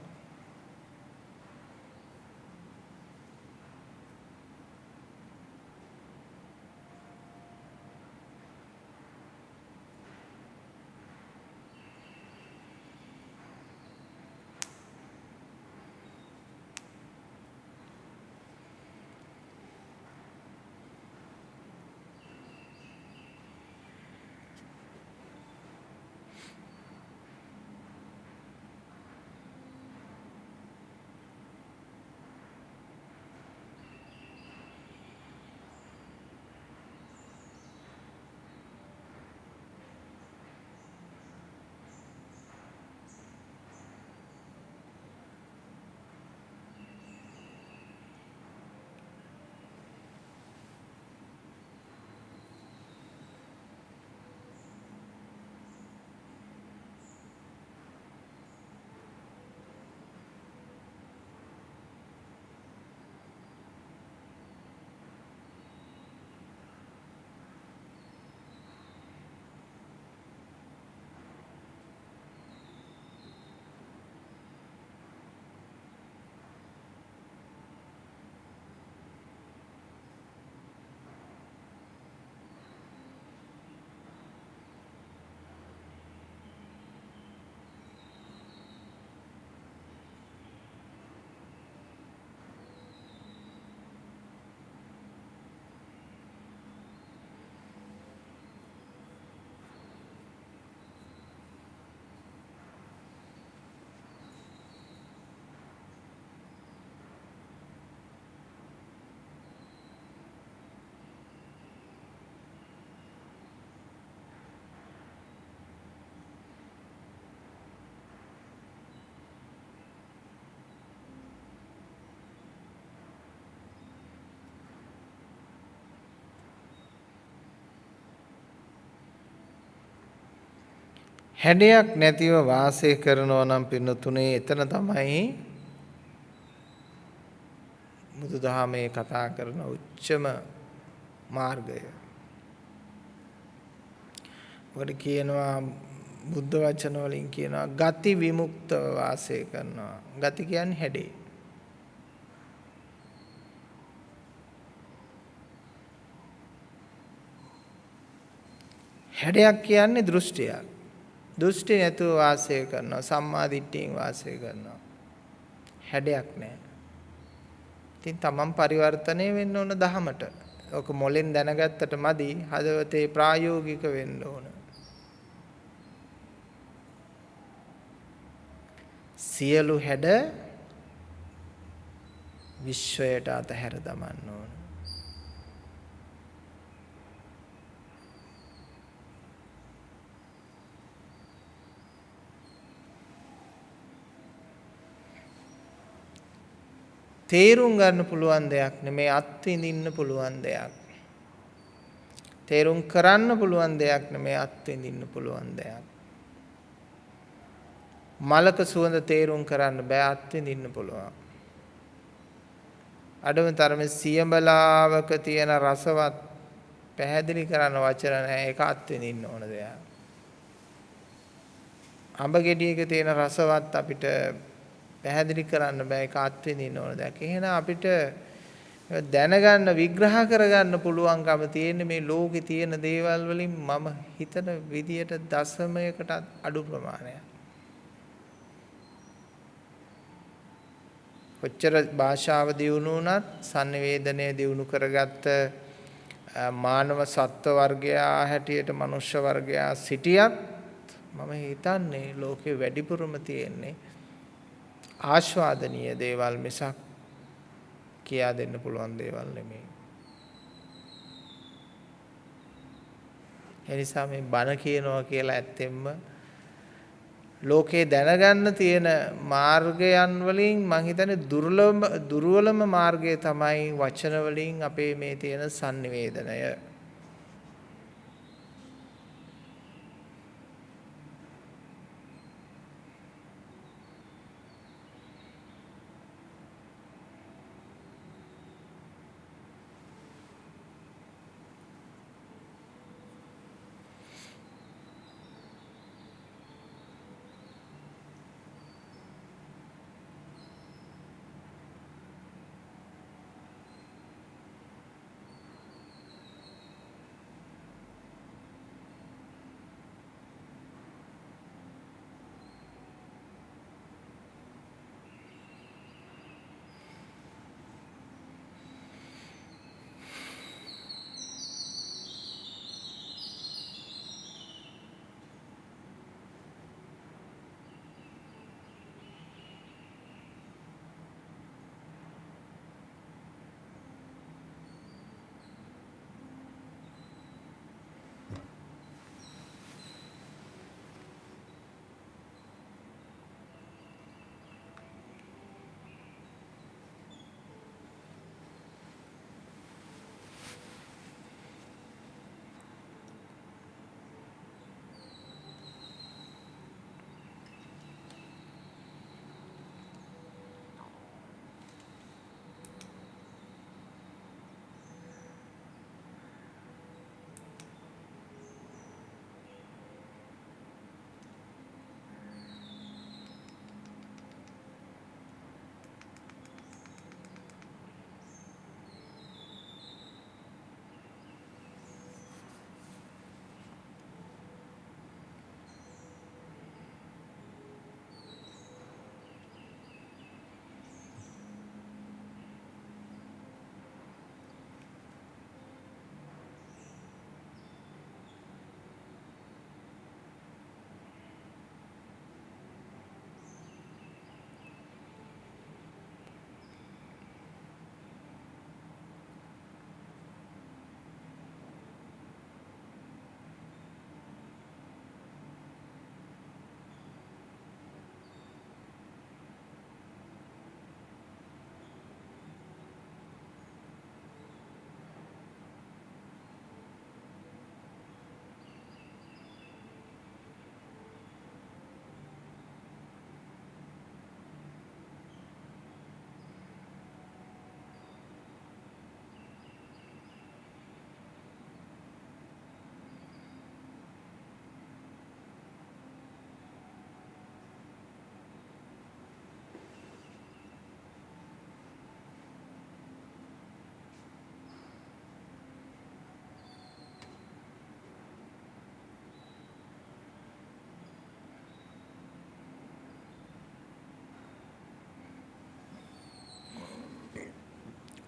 හැඩයක් නැතිව වාසය කරනවා නම් පින්නතුනේ එතන තමයි බුදුදහමේ කතා කරන උච්චම මාර්ගය. ඔකට කියනවා බුද්ධ වචන වලින් කියනවා ගති විමුක්තව වාසය කරනවා. ගති කියන්නේ හැඩේ. හැඩයක් කියන්නේ දෘෂ්ටියක්. දෘෂ්ටි නැතුව වාසය කරනවා. සම්මා දිට්ඨියෙන් වාසය කරනවා. හැඩයක් නැහැ. ඉතින් තමන් පරිවර්තනය වෙන්න ඕන දහමට. ඔක මොලෙන් දැනගත්තට මදි. හදවතේ ප්‍රායෝගික වෙන්න ඕන. සියලු හැඩ විශ්වයට අතහැර දමන්න ඕන. තේරුම් ගන්න පුළුවන් දෙයක් නෙමේ අත්විඳින්න පුළුවන් දෙයක්. තේරුම් කරන්න පුළුවන් දෙයක් නෙමේ අත්විඳින්න පුළුවන් දෙයක්. මලක සුවඳ තේරුම් කරන්න බෑ අත්විඳින්න පුළුවන්. අඩම තරමේ සියඹලාවක තියෙන රසවත් පැහැදිලි කරන්න වචන නැහැ ඒක අත්විඳින්න ඕන දෙයක්. අඹ ගෙඩියක තියෙන රසවත් අපිට පැහැදිලි කරන්න බෑ ඒක අත්විඳින්න ඕන දෙයක්. එහෙනම් අපිට දැනගන්න විග්‍රහ කරගන්න පුළුවන්කම තියෙන මේ ලෝකේ තියෙන දේවල් වලින් මම හිතන විදියට දශමයකට අඩු ප්‍රමාණයක්. කොච්චර භාෂාව දියුණු වුණත් sannivedanaya දියුණු කරගත්ත මානව සත්ව වර්ගයා හැටියට මනුෂ්‍ය වර්ගයා සිටියත් මම හිතන්නේ ලෝකේ වැඩිපුරම තියෙන්නේ ආස්වාදනීය දේවල් මිසක් කියා දෙන්න පුළුවන් දේවල් නෙමෙයි. ඒ නිසා මේ බණ කියනවා කියලා ඇත්තෙන්ම ලෝකේ දැනගන්න තියෙන මාර්ගයන් වලින් මම හිතන්නේ දුර්වලම මාර්ගය තමයි වචන වලින් අපේ මේ තියෙන sannivedanaya.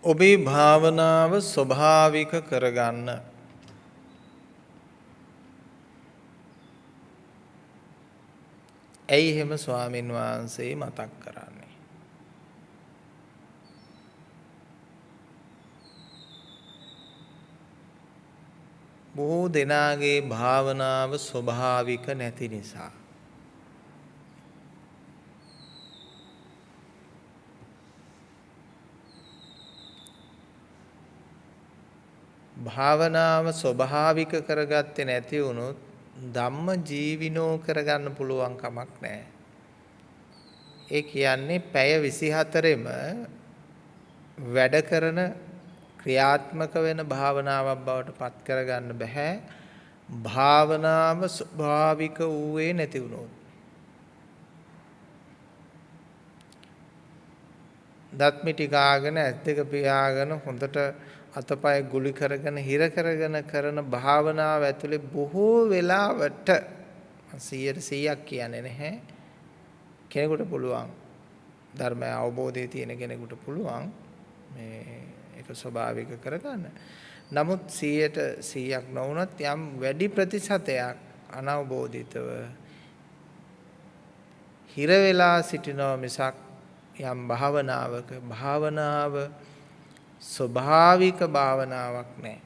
ඔබේ භාවනාව ස්වභාවික කරගන්න. ඇයි එහෙම ස්වාමින් වහන්සේ මතක් කරන්නේ? බොහෝ දෙනාගේ භාවනාව ස්වභාවික නැති නිසා. භාවනාව ස්වභාවික කරගත්තේ නැති වුණොත් ධම්ම ජීවිනෝ කරගන්න පුළුවන් කමක් නැහැ. ඒ කියන්නේ පැය 24ෙම වැඩ කරන ක්‍රියාත්මක වෙන භාවනාවක් බවට පත් කරගන්න බෑ. භාවනාව ස්වභාවික වූයේ නැති වුණොත්. දත් මිටි කාගෙන ඇස් දෙක පියාගෙන හොඳට අතපය ගුලි කරගෙන හිර කරගෙන කරන භාවනාව ඇතුලේ බොහෝ වෙලාවට 100% කියන්නේ නැහැ. කෙනෙකුට පුළුවන් ධර්මය අවබෝධයේ තියෙන කෙනෙකුට පුළුවන් මේ ඒක ස්වභාවික කරගන්න. නමුත් 100% නොවුනත් යම් වැඩි ප්‍රතිශතයක් අනවබෝධිතව හිර වෙලා සිටිනවා මිසක් යම් භාවනාව ස්වභාවික භාවනාවක් නැහැ.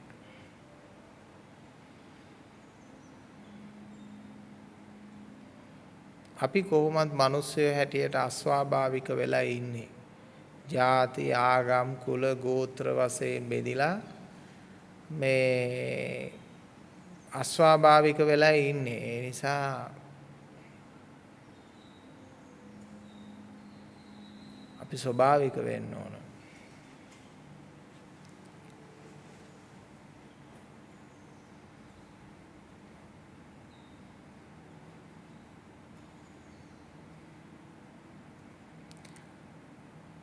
අපි කොහොමත් මිනිස්සු හැටියට අස්වාභාවික වෙලා ඉන්නේ. ජාති ආගම් කුල ගෝත්‍ර වශයෙන් බෙදිලා මේ අස්වාභාවික වෙලා ඉන්නේ. ඒ නිසා අපි ස්වභාවික වෙන්න ඕන.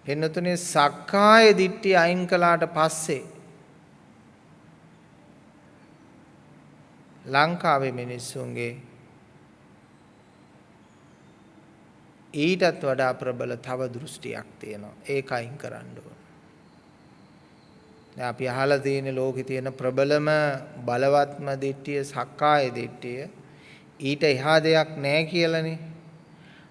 එන්නතුනේ සක්කාය දිට්ඨිය අයින් කළාට පස්සේ ලංකාවේ මිනිස්සුන්ගේ ඊටත් වඩා ප්‍රබල තව දෘෂ්ටියක් තියෙනවා. ඒක අයින් කරන්න ඕන. දැන් අපි අහලා තියෙන ලෝකේ තියෙන ප්‍රබලම බලවත්ම දිට්ඨිය සක්කාය දිට්ඨිය. ඊට එහා දෙයක් නැහැ කියලානේ.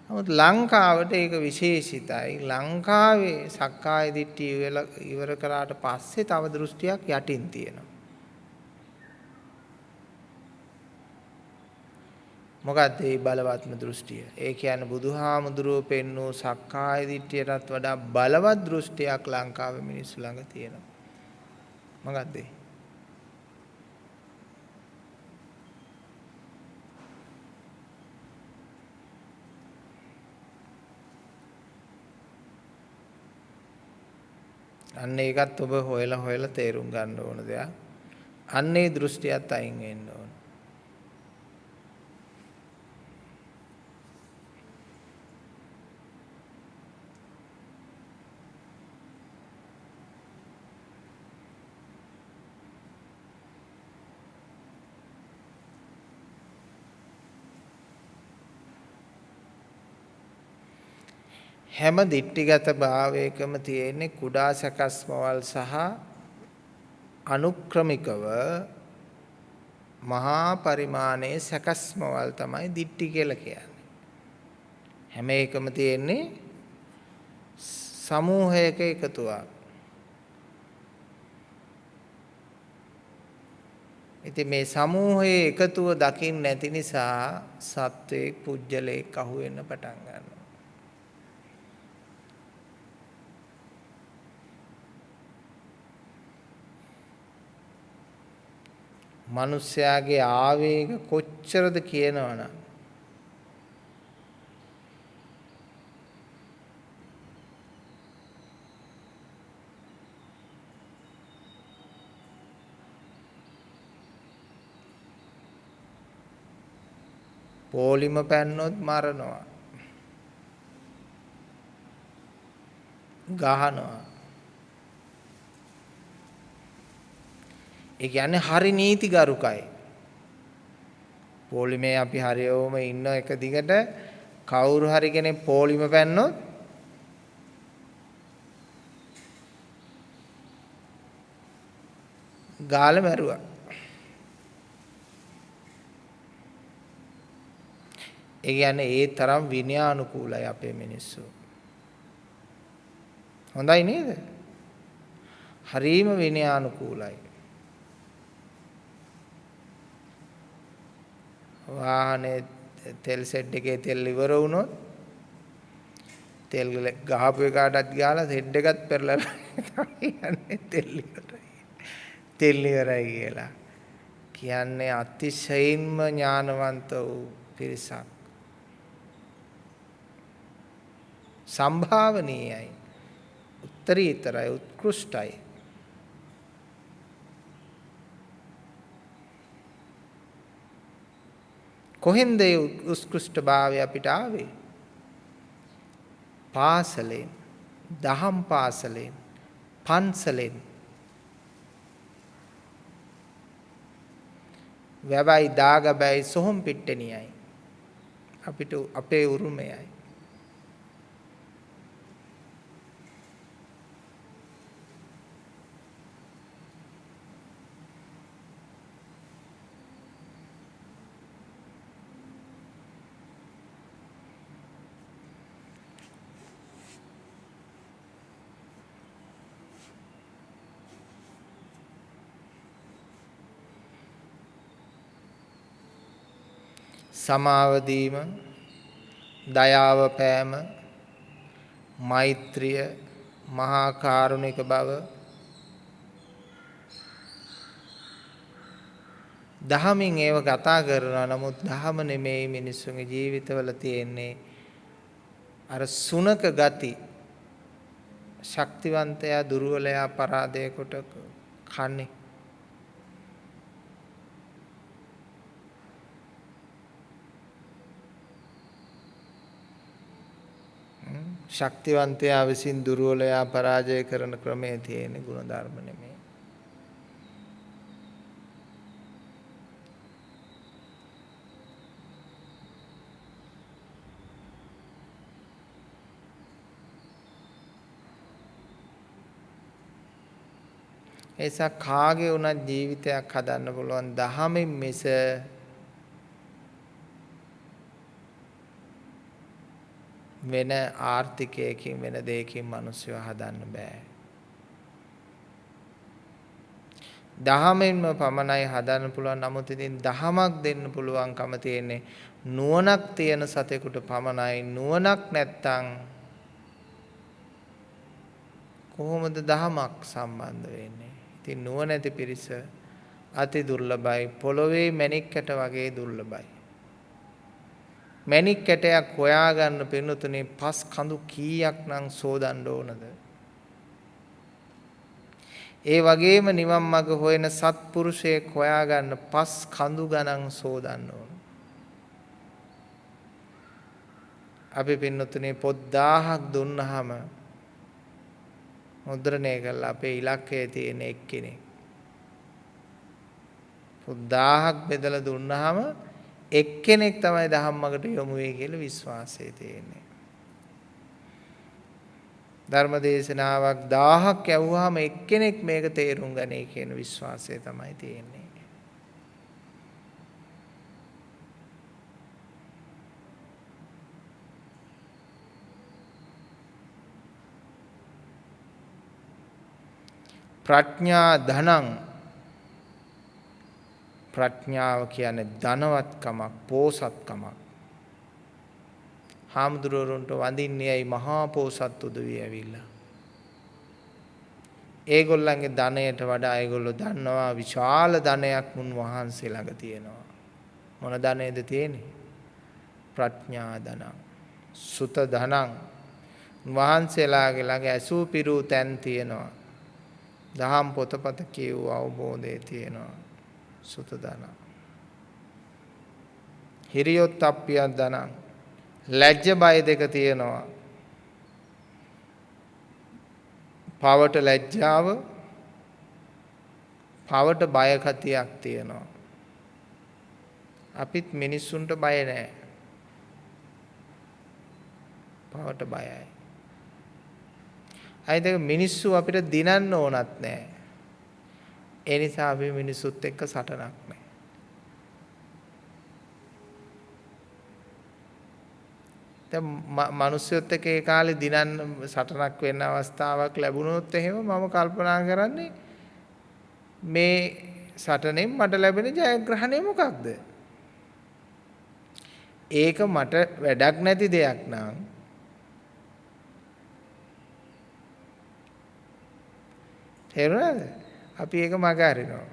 නමුත් ලංකාවට ඒක විශේෂිතයි. ලංකාවේ සක්කාය දිට්ඨිය ඉවර කරාට පස්සේ තව දෘෂ්ටියක් යටින් තියෙනවා. මොකක්ද මේ බලවත්ම දෘෂ්ටිය? ඒ කියන්නේ බුදුහාමුදුරුවෝ පෙන්වූ සක්කාය දිට්ඨියටත් වඩා බලවත් දෘෂ්ටියක් ලංකාවේ මිනිස්සු ළඟ තියෙනවා. මොකක්ද ඒ? අන්න ඒකත් ඔබ හොයලා තේරුම් ගන්න ඕන දෙයක්. අන්නේ දෘෂ්ටියත් අයින් වෙන්න ඕන. හැම දිට්ඨිගත භාවයකම තියෙන්නේ කුඩා සකස්මවල් සහ අනුක්‍රමිකව මහා පරිමාණයේ සකස්මවල් තමයි දිට්ඨි කියලා කියන්නේ. හැම එකම තියෙන්නේ සමූහයක එකතුවක්. ඉතින් මේ සමූහයේ එකතුව දකින්න නැති නිසා සත්වයේ පුජ්‍යලයක් අහු වෙන්න පටන් ගන්නවා. මිනිස්යාගේ ආවේග කොච්චරද කියනවනම් පොලිම පැන්නොත් මරනවා ගහනවා. ඒ කියන්නේ හරි නීතිගරුකයි. පොලිමේ අපි හරියවම ඉන්න එක දිගට කවුරු හරි කෙනෙක් පොලිම පැන්නොත් ගාලා මැරුවා. ඒ කියන්නේ ඒ තරම් විනයානුකූලයි අපේ මිනිස්සු. හොඳයි නේද? හරීම විනයානුකූලයි. වාහනේ තෙල් සෙට් එකේ තෙල් ඉවර වුණොත් තෙල් ගහපු එකටත් ගාලා සෙට් එකත් පෙරලලා තමයි යන්නේ තෙල් ඉවරයි. තෙල් ඉවරයි කියලා. කියන්නේ අතිශයින්ම ඥානවන්ත වූ පිරිසක්. සම්භාවනීයයි. උත්තරීතරයි උත්කෘෂ්ටයි. කොහෙන්ද ඒ උත්කෘෂ්ඨභාවය අපිට ආවේ? පාසලෙන්, දහම් පාසලෙන්, පන්සලෙන්. වැවයි දාගබයි සොහොන් පිට්ටනියයි. අපිට අපේ උරුමයයි. සමාව දීම, දයාව පෑම, මෛත්‍රිය, මහා කරුණික බව, දහමින් ඒව කතා කරනවා. නමුත් දහම නෙමෙයි මිනිස්සුන්ගේ ජීවිතවල තියෙන්නේ අර සුනක ගති. ශක්තිවන්තයා දුර්වලයා පරාදය කොට කන්නේ. ශක්තිවන්තයා විසින් දුර්වලයා පරාජය කරන ක්‍රමයේ තියෙන ගුණධර්ම නෙමෙයි. ඒසා කාගේ වුණත් ජීවිතයක් හදන්න පුළුවන් දහමින් මිස වෙන ආර්ථිකයකින් වෙන දෙයකින් මිනිස්සුව හදන්න බෑ. දහමෙන්ම පමණයි හදන්න පුළුවන්. නමුත් ඉතින් දහමක් දෙන්න පුළුවන්කම තියෙන්නේ නුවණක් තියෙන සතෙකුට පමණයි. නුවණක් නැත්තම් කොහොමද දහමක් සම්බන්ධ වෙන්නේ? ඉතින් නුවණැති පිරිස අති දුර්ලභයි. පොළොවේ මණික් කැට වගේ දුර්ලභයි. මණික් කැටයක් හොයාගන්න පින්නතුනේ පස් කඳු කීයක් නම් සෝදන්න ඕනද? ඒ වගේම නිවන් මඟ හොයන සත්පුරුෂයෙක් හොයාගන්න පස් කඳු ගණන් සෝදන්න ඕන. අපි පින්නතුනේ පොත් 1000ක් දුන්නාම මුද්‍රණය කරලා අපේ ඉලක්කයේ තියෙන එක්කෙනෙක්. පොත් 1000ක් බෙදලා දුන්නාම එක්කෙනෙක් තමයි ධම්මකට යොමු වෙයි කියලා විශ්වාසය තියෙන්නේ. ධර්ම දේශනාවක් 1000ක් ඇහුවාම එක්කෙනෙක් මේක තේරුම් ගන්නේ කියන විශ්වාසය තමයි තියෙන්නේ. ප්‍රඥා ධනං, ප්‍රඥාව කියන්නේ ධනවත්කමක්, පෝසත්කමක්. හාමුදුරුවන්ට වඳින්නේයි මහා පෝසත් උදවිය ඇවිල්ලා. ඒගොල්ලන්ගේ ධනයට වඩා ඒගොල්ලෝ දන්නවා විශාල ධනයක් උන්වහන්සේ ළඟ තියෙනවා. මොන ධනයද තියෙන්නේ? ප්‍රඥා ධනං, සුත ධනං. උන්වහන්සේලාගේ ළඟ ඇසූ පිරූ තැන් තියෙනවා. දහම් පොතපත කියවූ අවබෝධය තියෙනවා. සුත ධනං. හිරියොත්ප්පිය ධනං. ලැජ්ජ බය දෙක තියෙනවා. පවට ලැජ්ජාව, පවට බය කතියක් තියෙනවා. අපිත් මිනිස්සුන්ට බය නැහැ. පවට බයයි. අයිද මිනිස්සු අපිට දිනන්න ඕනත් නැහැ. ඒ නිසා අපි මිනිසුත් එක්ක සටනක් නැහැ. දැන් මිනිස්සුත් එක්ක ඒ කාලේ දිනන්න සටනක් වෙන්න අවස්ථාවක් ලැබුණොත් එහෙම මම කල්පනා කරන්නේ මේ සටනෙන් මට ලැබෙන ජයග්‍රහණය මොකක්ද? ඒක මට වැඩක් නැති දෙයක් නම් තේරුණාද? අපි ඒක මග අරිනවා.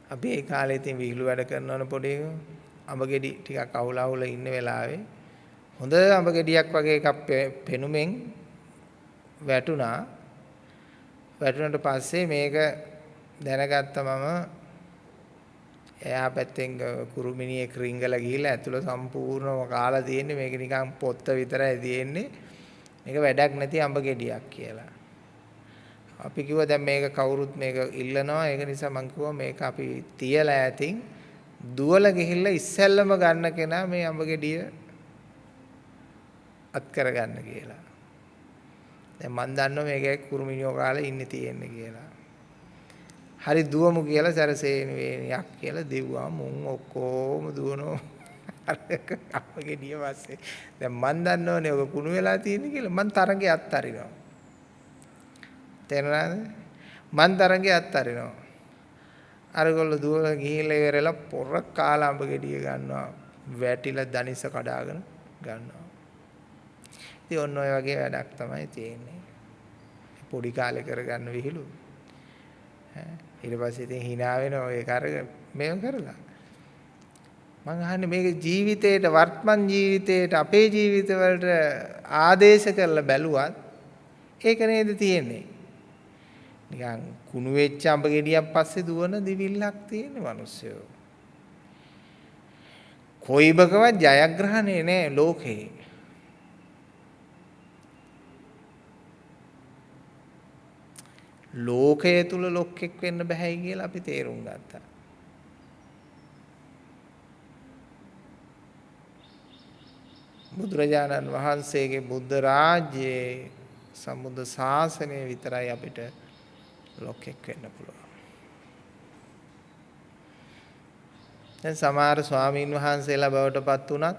අපි ඒ කාලේ ඉතින් විහිළු වැඩ කරනවනේ පොඩි අඹ ගෙඩි ටිකක් අවුල ඉන්න වෙලාවේ හොඳ අඹ ගෙඩියක් වගේ එකක් පෙනුමෙන් වැටුණා. වැටුණාට පස්සේ මේක දැනගත්ත මම එයා පැත්තෙන් කුරුමිනියෙක් රිංගලා ගිහිල්ලා ඇතුළ සම්පූර්ණව කාලා තියෙන්නේ මේක නිකන් පොත්ත විතරයි තියෙන්නේ. මේක වැඩක් නැති අඹ ගෙඩියක් කියලා. අපි කිව්වා දැන් මේක කවුරුත් මේක ඉල්ලනවා. ඒක නිසා මම කිව්වා මේක අපි තියලා ඇතින් දුවලා ගිහිල්ලා ඉස්සෙල්ලම ගන්න කෙනා මේ අඹ ගෙඩිය අත් කරගන්න කියලා. දැන් මම දන්නවා මේකේ කුරුමිනියෝ කාලේ ඉන්නේ තියෙන්නේ කියලා. හරි දුවමු කියලා සැරසේන වේනියක් කියලා දෙව්වා. මුන් ඔක්කොම දුවනවා. අඹ ගෙඩිය පස්සේ දැන් මම දන්නවනේ ඔක කුණු වෙලා තියෙන්නේ කියලා. මම තරඟේ අත්හරිනවා. තේරුණාද? මන් තරංගේ අත්හරිනවා. අරගොල්ලෝ දුවලා ගිහිල්ලා ඉවරලා පොර කාලා අඹ ගෙඩිය ගන්නවා. වැටිලා දනිස කඩාගෙන ගන්නවා. ඉතින් ඔන්න ඔය වගේ වැඩක් තමයි තියෙන්නේ. පොඩි කාලේ කරගන්න විහිළු. ඊට පස්සේ ඉතින් hina වෙනවා ඔය කරගෙන මේව කරලා. මං අහන්නේ මේක ජීවිතේට වර්තමාන ජීවිතේට අපේ ජීවිතවලට ආදේශ කරලා බැලුවත් ඒක නේද තියෙන්නේ. නිකන් කුණු වෙච්ච අඹ ගෙඩියක් පස්සේ දුවන දිවිල්ලක් තියෙන මිනිස්සුયો. කොයිබකවත් ජයග්‍රහණය නෑ ලෝකේ. ලෝකයේ තුල ලොක්ෙක් වෙන්න බෑයි කියලා අපි තේරුම් ගත්තා. බුදුරජාණන් වහන්සේගේ බුද්ධ රාජ්‍යයේ සම්බුද්ධ ශාසනය විතරයි අපිට ලොක්ෙක් වෙන්න පුළුවන්. දැන් සමහර ස්වාමීන් වහන්සේලා බවට පත් වුණත්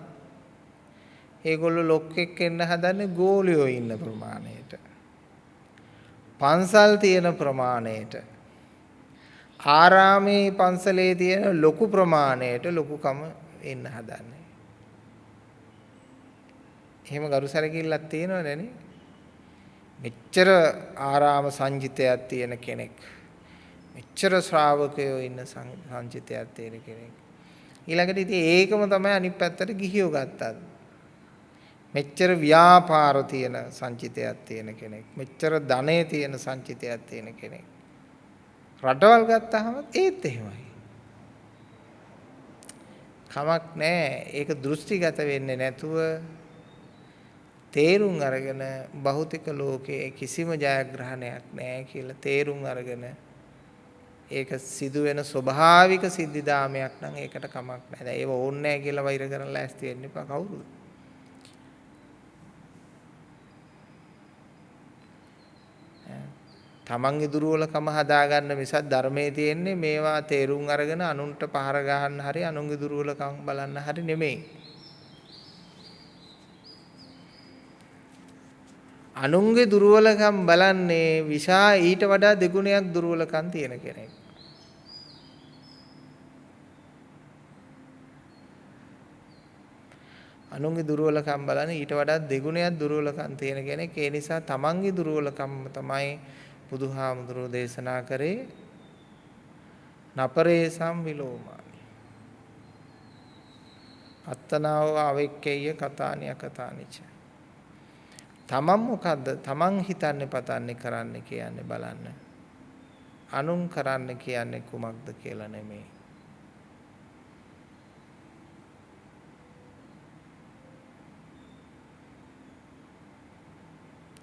ඒගොල්ලෝ ලොක්ෙක් වෙන්න හදන්නේ ගෝලියෝ ඉන්න ප්‍රමාණයට. පන්සල් තියෙන ප්‍රමාණයට. ආරාමේ පන්සලේ තියෙන ලොකු ප්‍රමාණයට ලොකුකම එන්න හදන්නේ. එහෙම ගරුසරකිල්ලක් තියෙනවද නේ? මෙච්චර ආරාම සංජිතයක් තියෙන කෙනෙක්. මෙච්චර ශ්‍රාවකයෝ ඉන්න සංජිතයක් තියෙන කෙනෙක්. ඊළඟට ඉතින් ඒකම තමයි අනිත් පැත්තට ගිහියෝ ගත්තත්. මෙච්චර ව්‍යාපාර තියෙන සංචිතයක් තියෙන කෙනෙක්. මෙච්චර ධනෙ තියෙන සංචිතයක් තියෙන කෙනෙක්. රටවල් ගත්තාම ඒත් එහෙමයි. කමක් නැහැ. ඒක දෘෂ්ටිගත වෙන්නේ නැතුව තේරුම් අරගෙන භෞතික ලෝකයේ කිසිම ජයග්‍රහණයක් නැහැ කියලා තේරුම් අරගෙන ඒක සිදු වෙන ස්වභාවික සිද්ධිදාමයක් නම් ඒකට කමක් නැහැ. දැන් ඒව ඕනේ නැහැ කියලා වෛර කරන්න ලෑස්ති වෙන්න එපා කවුරුද? තමන්ගේ දුර්වලකම හදාගන්න මිසක් ධර්මයේ තියෙන්නේ මේවා තේරුම් අරගෙන අනුන්ට පහර ගහන්න හරි අනුන්ගේ දුර්වලකම් බලන්න හරි නෙමෙයි. අනුන්ගේ දුර්වලකම් බලන්නේ විශා ඊට වඩා දෙගුණයක් දුර්වලකම් තියෙන කෙනෙක්. අනුන්ගේ දුර්වලකම් බලන්නේ ඊට වඩා දෙගුණයක් දුර්වලකම් තියෙන කෙනෙක්. ඒ නිසා තමන්ගේ දුර්වලකම් තමයි බුදුහාමුදුරුවෝ දේශනා කරේ නපරේ සම්විලෝමානි. අත්තනාව අවෙක්කේය කතානි අකතානිච. තමන් මොකද්ද? තමන් හිතන්නේ පතන්නේ කරන්නේ කියන්නේ බලන්න. අනුන් කරන්න කියන්නේ කුමක්ද කියලා නෙමෙයි.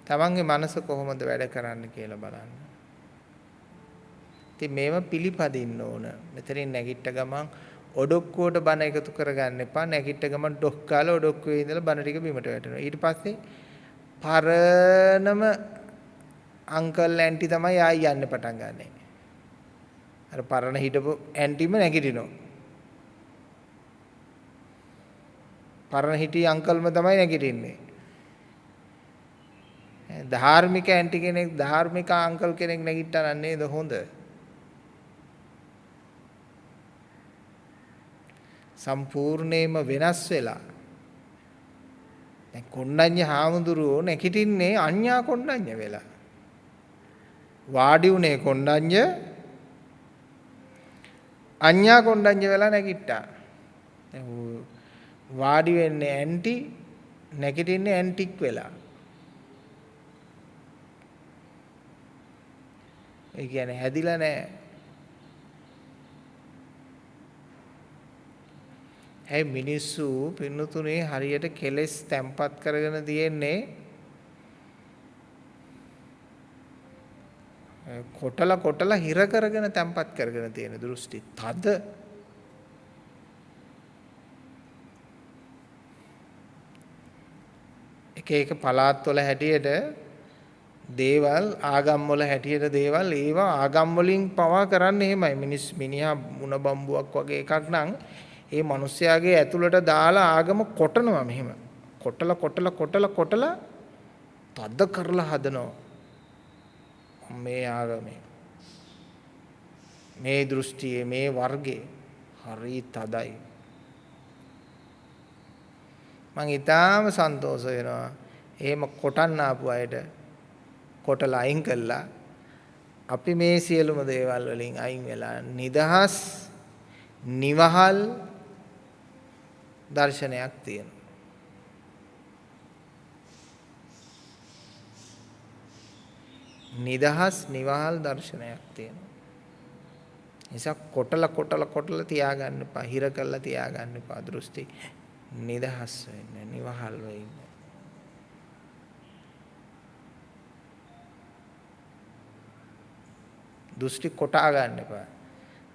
තමන්ගේ මනස කොහොමද වැඩ කරන්න කියලා බලන්න. ඉතින් මේව පිළිපදින්න ඕන. මෙතනින් නැගිට ගමන් ඔඩොක්කුවට බණ එකතු කරගන්න එපා. නැගිට ගමන් ඩොක් කාලා ඔඩොක්කුවේ ඉඳලා බණ ටික බිමට වැටෙනවා. ඊට පස්සේ පරණම අංකල් ඇන්ටි තමයි ආයි යන්න පටන් ගන්නෙ. අර පරණ හිටපු ඇන්ටිම නැගිටිනවා. පරණ හිටි අංකල්ම තමයි නැගිටින්නේ. ධාර්මික ඇන්ටි කෙනෙක් ධාර්මික අංකල් කෙනෙක් නැගිට්ටා නේද හොඳ. සම්පූර්ණයෙන්ම වෙනස් වෙලා. දැන් කොණ්ඩඤ්ඤ හාමුදුරුවෝ නැගිටින්නේ අඤ්ඤා කොණ්ඩඤ්ඤ වෙලා. වාඩි උනේ කොණ්ඩඤ්ඤ අඤ්ඤා කොණ්ඩඤ්ඤ වෙලා නැගිට්ටා. දැන් වාඩි වෙන්නේ ඇන්ටි නැගිටින්නේ ඇන්ටික් වෙලා. ඒ කියන්නේ හැදිලා නැහැ. ඇයි මිනිස්සු පින්නතුනේ හරියට කෙලෙස් තැම්පත් කරගෙන තියෙන්නේ කොටල හිර කරගෙන තැම්පත් කරගෙන තියෙන දෘෂ්ටි තද. එක පළාත්වල හැටියට දේවල් ආගම් වල හැටියට දේවල් ඒවා ආගම් වලින් පවා කරන්නේ එහෙමයි. මිනිහා මුණ බම්බුවක් වගේ එකක් නම් ඒ මිනිස්යාගේ ඇතුළට දාලා ආගම කොටනවා මෙහෙම. කොටල තද කරලා හදනවා. මේ ආගමේ මේ දෘෂ්ටියේ මේ වර්ගේ හරි තදයි. මං ඊටාම සන්තෝෂ වෙනවා. එහෙම කොටන්න ආපු අයට කොටලා අයින් කළා. අපි මේ සියලුම දේවල් වලින් අයින් වෙලා නිදහස් නිවහල් දර්ශනයක් තියෙනවා. නිදහස් නිවහල් දර්ශනයක් තියෙනවා. නිසා කොටල තියාගන්න එපා. හිර කරලා තියාගන්න එපා දෘෂ්ටි. නිදහස් වෙන්න, නිවහල් වෙන්න. දෘෂ්ටි කොටා ගන්න එපා.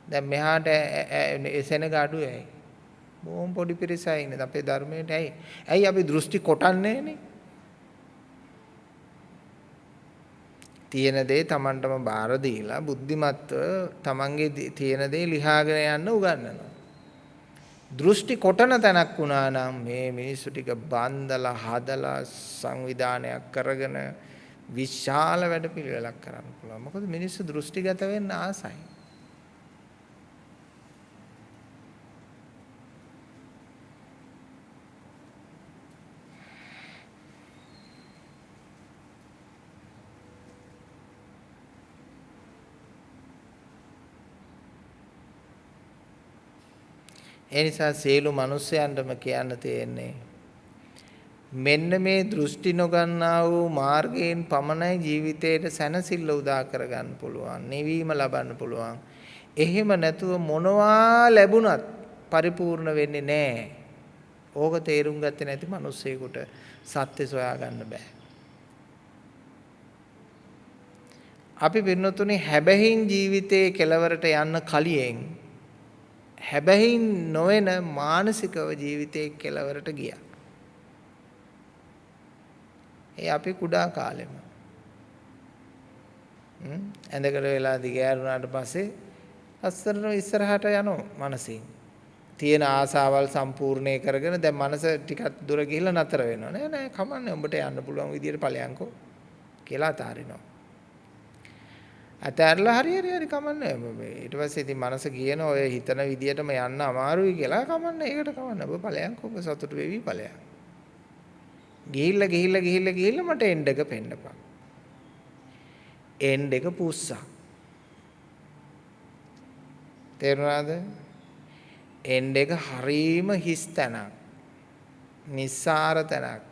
දැන් මෙහාට සෙනග අඩුවයි. බොහොම පොඩි පිරිසයි ඉන්නේ අපේ ධර්මයට. ඇයි අපි දෘෂ්ටි කොටන්නේ නේ? තියෙන දේ Tamanටම බාර දීලා බුද්ධිමත්ව Tamanගේ තියෙන දේ ලියාගෙන යන්න උගන්වනවා. දෘෂ්ටි කොටන තැනක් වුණා නම් මේ මිනිස්සු ටික බන්දලා හදලා සංවිධානයක් කරගෙන විශාල වැඩපිළිවෙලක් කරන්න පුළුවන්. මොකද මිනිස්සු දෘෂ්ටිගත වෙන්න ආසයි. ඒ නිසා සියලු මිනිස්යන්ටම කියන්න තියෙන්නේ මෙන්න මේ දෘෂ්ටි නොගන්නා වූ මාර්ගයෙන් පමණයි ජීවිතයට සැනසෙල්ල උදා කරගන්න පුළුවන්, නිවීම ලබන්න පුළුවන්. එහෙම නැතුව මොනවා ලැබුණත් පරිපූර්ණ වෙන්නේ නැහැ. ඕක තේරුම් ගත්තේ නැති මිනිස්සෙකුට සත්‍ය සොයා ගන්න බෑ. අපි පින්නතුනේ හැබැයින් ජීවිතයේ කෙලවරට යන්න කලියෙන් හැබැයින් නොවන මානසිකව ජීවිතයේ කෙලවරට ගියා. ඒ අපි කුඩා කාලෙම ඇඳකට වෙලා දිගෑරුණාට පස්සේ අස්සරන ඉස්සරහට යනවා මනසින්. තියෙන ආසාවල් සම්පූර්ණේ කරගෙන දැන් මනස ටිකක් දුර ගිහිල්ලා නතර වෙනවා. නෑ කමන්නේ උඹට යන්න පුළුවන් විදියට ඵලයන්කෝ කියලා අතාරිනවා. අතහැරලා හරි කමන්නේ. ඊට පස්සේ ඉතින් මනස කියන ඔය හිතන විදියටම යන්න අමාරුයි කියලා කමන්නේ. ඒකට කමන්නේ. ඔබ ඵලයන්කෝ ඔබ සතුට වෙවි ඵලයන්. ගිහිල්ලා මට එන්ඩ් එක පෙන්නපන්. එන්ඩ් එක පුස්සා. තේරුණාද? එන්ඩ් එක හරීම හිස් තැනක්. නිස්සාර තැනක්.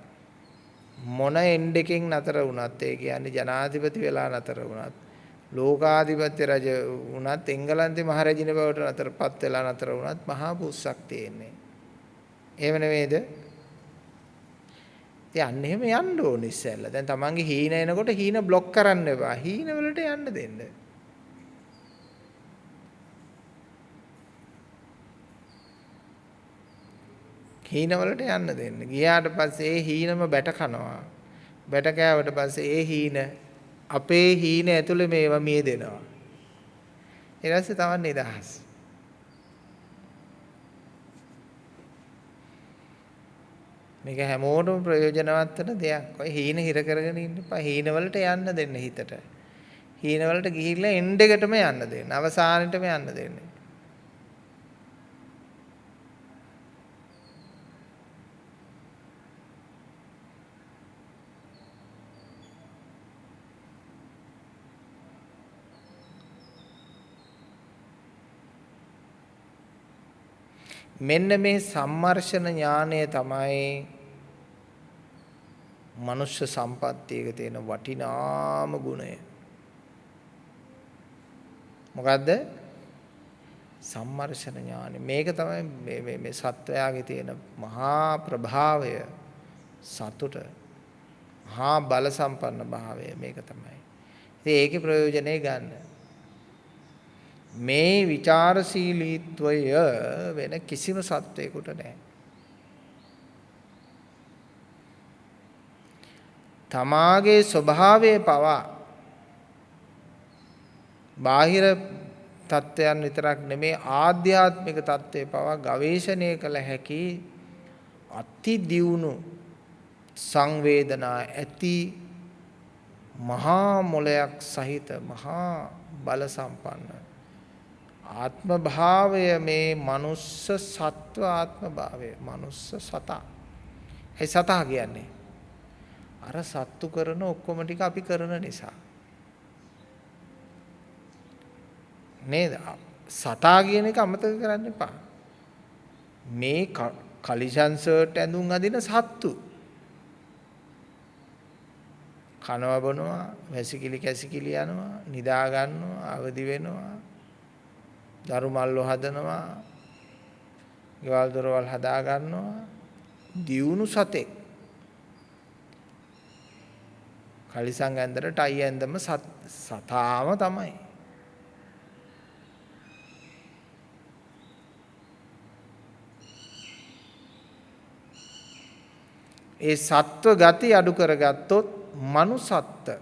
මොන එන්ඩ් එකෙන් නතර වුණත් ඒ කියන්නේ ජනාධිපති වෙලා නතර වුණත් ලෝකාධිපති රජ වුණත් එංගලන්තේ මහරජින බවට නතරපත් වෙලා නතර වුණත් මහා පුස්සක් තියෙන්නේ. එහෙම නෙමෙයිද? ඉතින් එහෙම යන්න ඕනේ ඉස්සෙල්ලා. දැන් තමන්ගේ හීන එනකොට හීන બ્લોක් කරන්න එපා. හීන වලට යන්න දෙන්න. හීන වලට යන්න දෙන්න. ගියාට පස්සේ ඒ හීනම බැට කනවා. බැට කෑවට පස්සේ ඒ හීන අපේ හීන ඇතුලේ මේවා මිය දෙනවා. ඊට පස්සේ තමයි නිදහස්. මේක හැමෝටම ප්‍රයෝජනවත් වෙන දෙයක්. ඔය හීන හිර කරගෙන ඉන්න එපා. හීන වලට යන්න දෙන්න හිතට. හීන වලට ගිහිල්ලා එන්ඩ් එකටම යන්න දෙන්න. අවසානෙටම යන්න දෙන්න. මෙන්න මේ සම්මර්ෂණ ඥානය තමයි මනුෂ්‍ය සම්පත්තියක තියෙන වටිනාම ගුණය. මොකද්ද? සම්මර්ෂණ ඥානය. මේක තමයි මේ සත්වයාගේ තියෙන මහා ප්‍රභාවය, සතුට, මහා බල සම්පන්න භාවය මේක තමයි. ඉතින් ඒකේ ප්‍රයෝජනෙ ගන්න. මේ විචාරශීලීත්වය වෙන කිසිම සත්වයකට නැහැ. තමාගේ ස්වභාවය පවා බාහිර තත්ත්වයන් විතරක් නෙමේ ආධ්‍යාත්මික තත්ත්වය පවා ගවේෂණය කළ හැකි අති දියුණු සංවේදනා ඇති මහා මොලයක් සහිත මහා බල සම්පන්න ආත්ම භාවය මේ මනුස්ස සත්ව ආත්ම භාවය මනුස්ස සතා. ඒ සතා කියන්නේ අර සත්තු කරන ඔක්කොම ටික අපි කරන නිසා නේද? සතා කියන එක අමතක කරන්න එපා. මේ කලිෂන් ෂර්ට් ඇඳුම් අදින සත්තු කනවා බොනවා, වැසිකිලි කැසිකිලි යනවා, නිදා ගන්නවා, අවදි වෙනවා, දරු මල්ලෝ හදනවා, ගෙවල් දොරවල් හදා ගන්නවා. දියුණු සතෙක්. කලිසම් ඇඳලා ටයි ඇඳම සතාම තමයි. ඒ සත්ව ගති අඩු කරගත්තොත් මනුසත්ව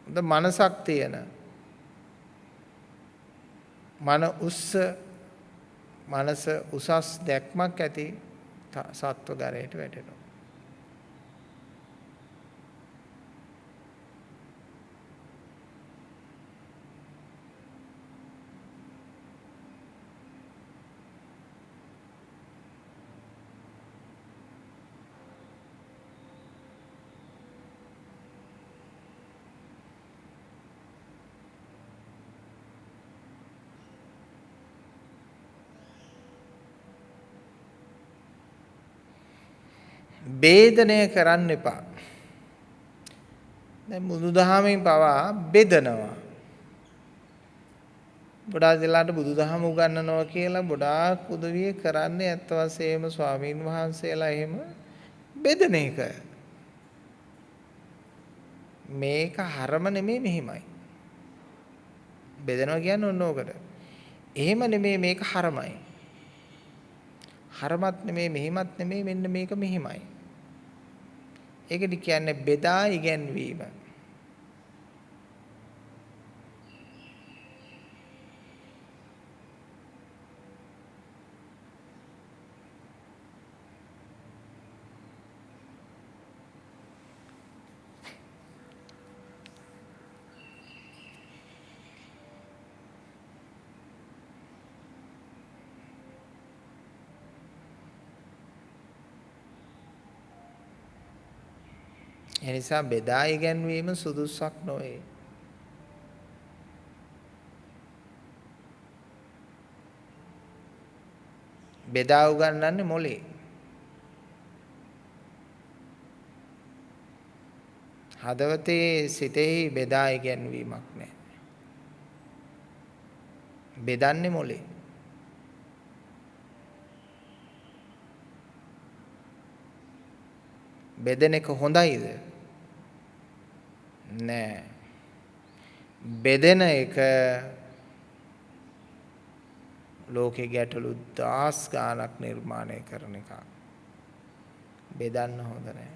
ද මනසක් තියෙන මනස උසස් දැක්මක් ඇති සත්ව ගරයට වැටෙනවා. බේදනය කරන්න එපා. දැන් බුදුදහමෙන් පවා බෙදනවා. ගොඩාක් දෙලාට බුදුදහම උගන්වනවා කියලා ගොඩාක් උදවිය කරන්නේ ඇත්ත වශයෙන්ම ස්වාමීන් වහන්සේලා එහෙම බෙදන එක. මේක හරම නෙමෙයි මෙහිමයි. බෙදනවා කියන්නේ ඔන්න ඕකට. එහෙම නෙමෙයි මේක හරමයි. හරමත් නෙමෙයි මෙහිමත් නෙමෙයි මෙන්න මේක මෙහිමයි. ඒකද කියන්නේ බෙදා ඉගැන්වීම. එනිසා බෙදා ඉගැන්වීම සුදුසුක් නොවේ. බෙදා උගන්වන්නේ මොලේ. හදවතේ සිතෙහි බෙදා ඉගැන්වීමක් නැහැ. බෙදන්නේ මොලේ. බෙදෙන එක හොඳයිද? නෑ. බෙදෙන එක ලෝකේ ගැටලු 10 ගාණක් නිර්මාණය කරන එක. බෙදන්න හොඳ නෑ.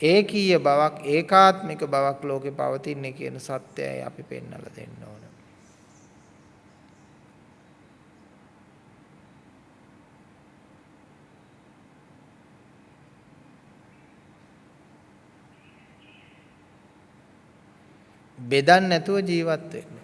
ඒකීය බවක් ඒකාත්මික බවක් ලෝකේ පවතින්නේ කියන සත්‍යයයි අපි පෙන්වලා දෙන්න ඕන. බෙදන්න නැතුව ජීවත් වෙන්න.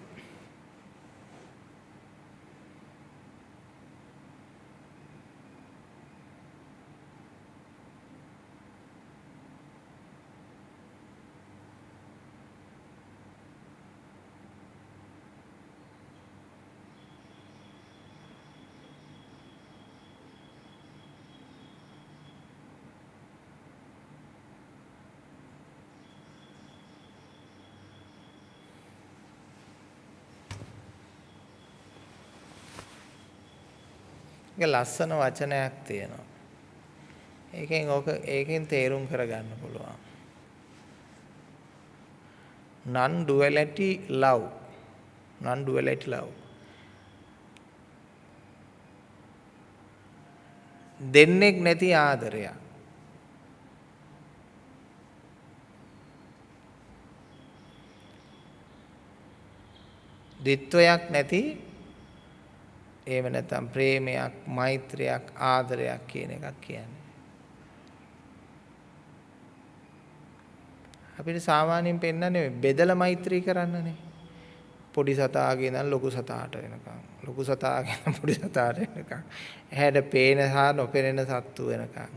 ඒක ලස්සන වචනයක් තියෙනවා. ඒකෙන් තේරුම් කරගන්න පුළුවන්. non duality love. non duality love. දෙන්නෙක් නැති ආදරයක්. ද්විත්වයක් නැති එහෙම නැත්නම් ප්‍රේමයක්, මෛත්‍රියක්, ආදරයක් කියන එකක් කියන්නේ. අපිට සාමාන්‍යයෙන් පෙන්නන්නේ බෙදලා මෛත්‍රී කරන්නනේ. පොඩි සතාගේ ඉඳන් ලොකු සතාට වෙනකම්. ලොකු සතාගේ ඉඳන් පොඩි සතාට වෙනකම්. ඇහැට පේන සහ නොපෙනෙන සත්තු වෙනකම්.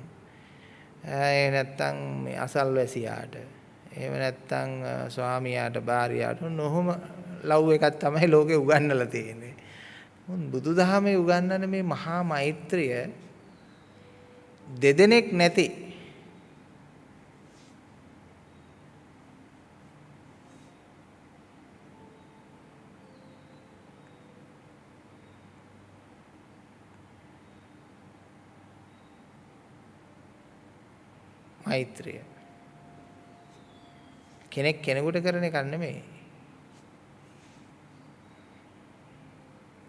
ඒ නැත්නම් මේ අසල්වැසියාට. එහෙම නැත්නම් ස්වාමියාට, භාර්යාවට නොහොම ලව් එකක් තමයි ලෝකේ උගන්වලා තියෙන්නේ. බුදුදහමේ උගන්වන මේ මහා මෛත්‍රිය දෙදෙනෙක් නැති මෛත්‍රිය කෙනෙක් කෙනෙකුට කරන එකක් නෙමෙයි.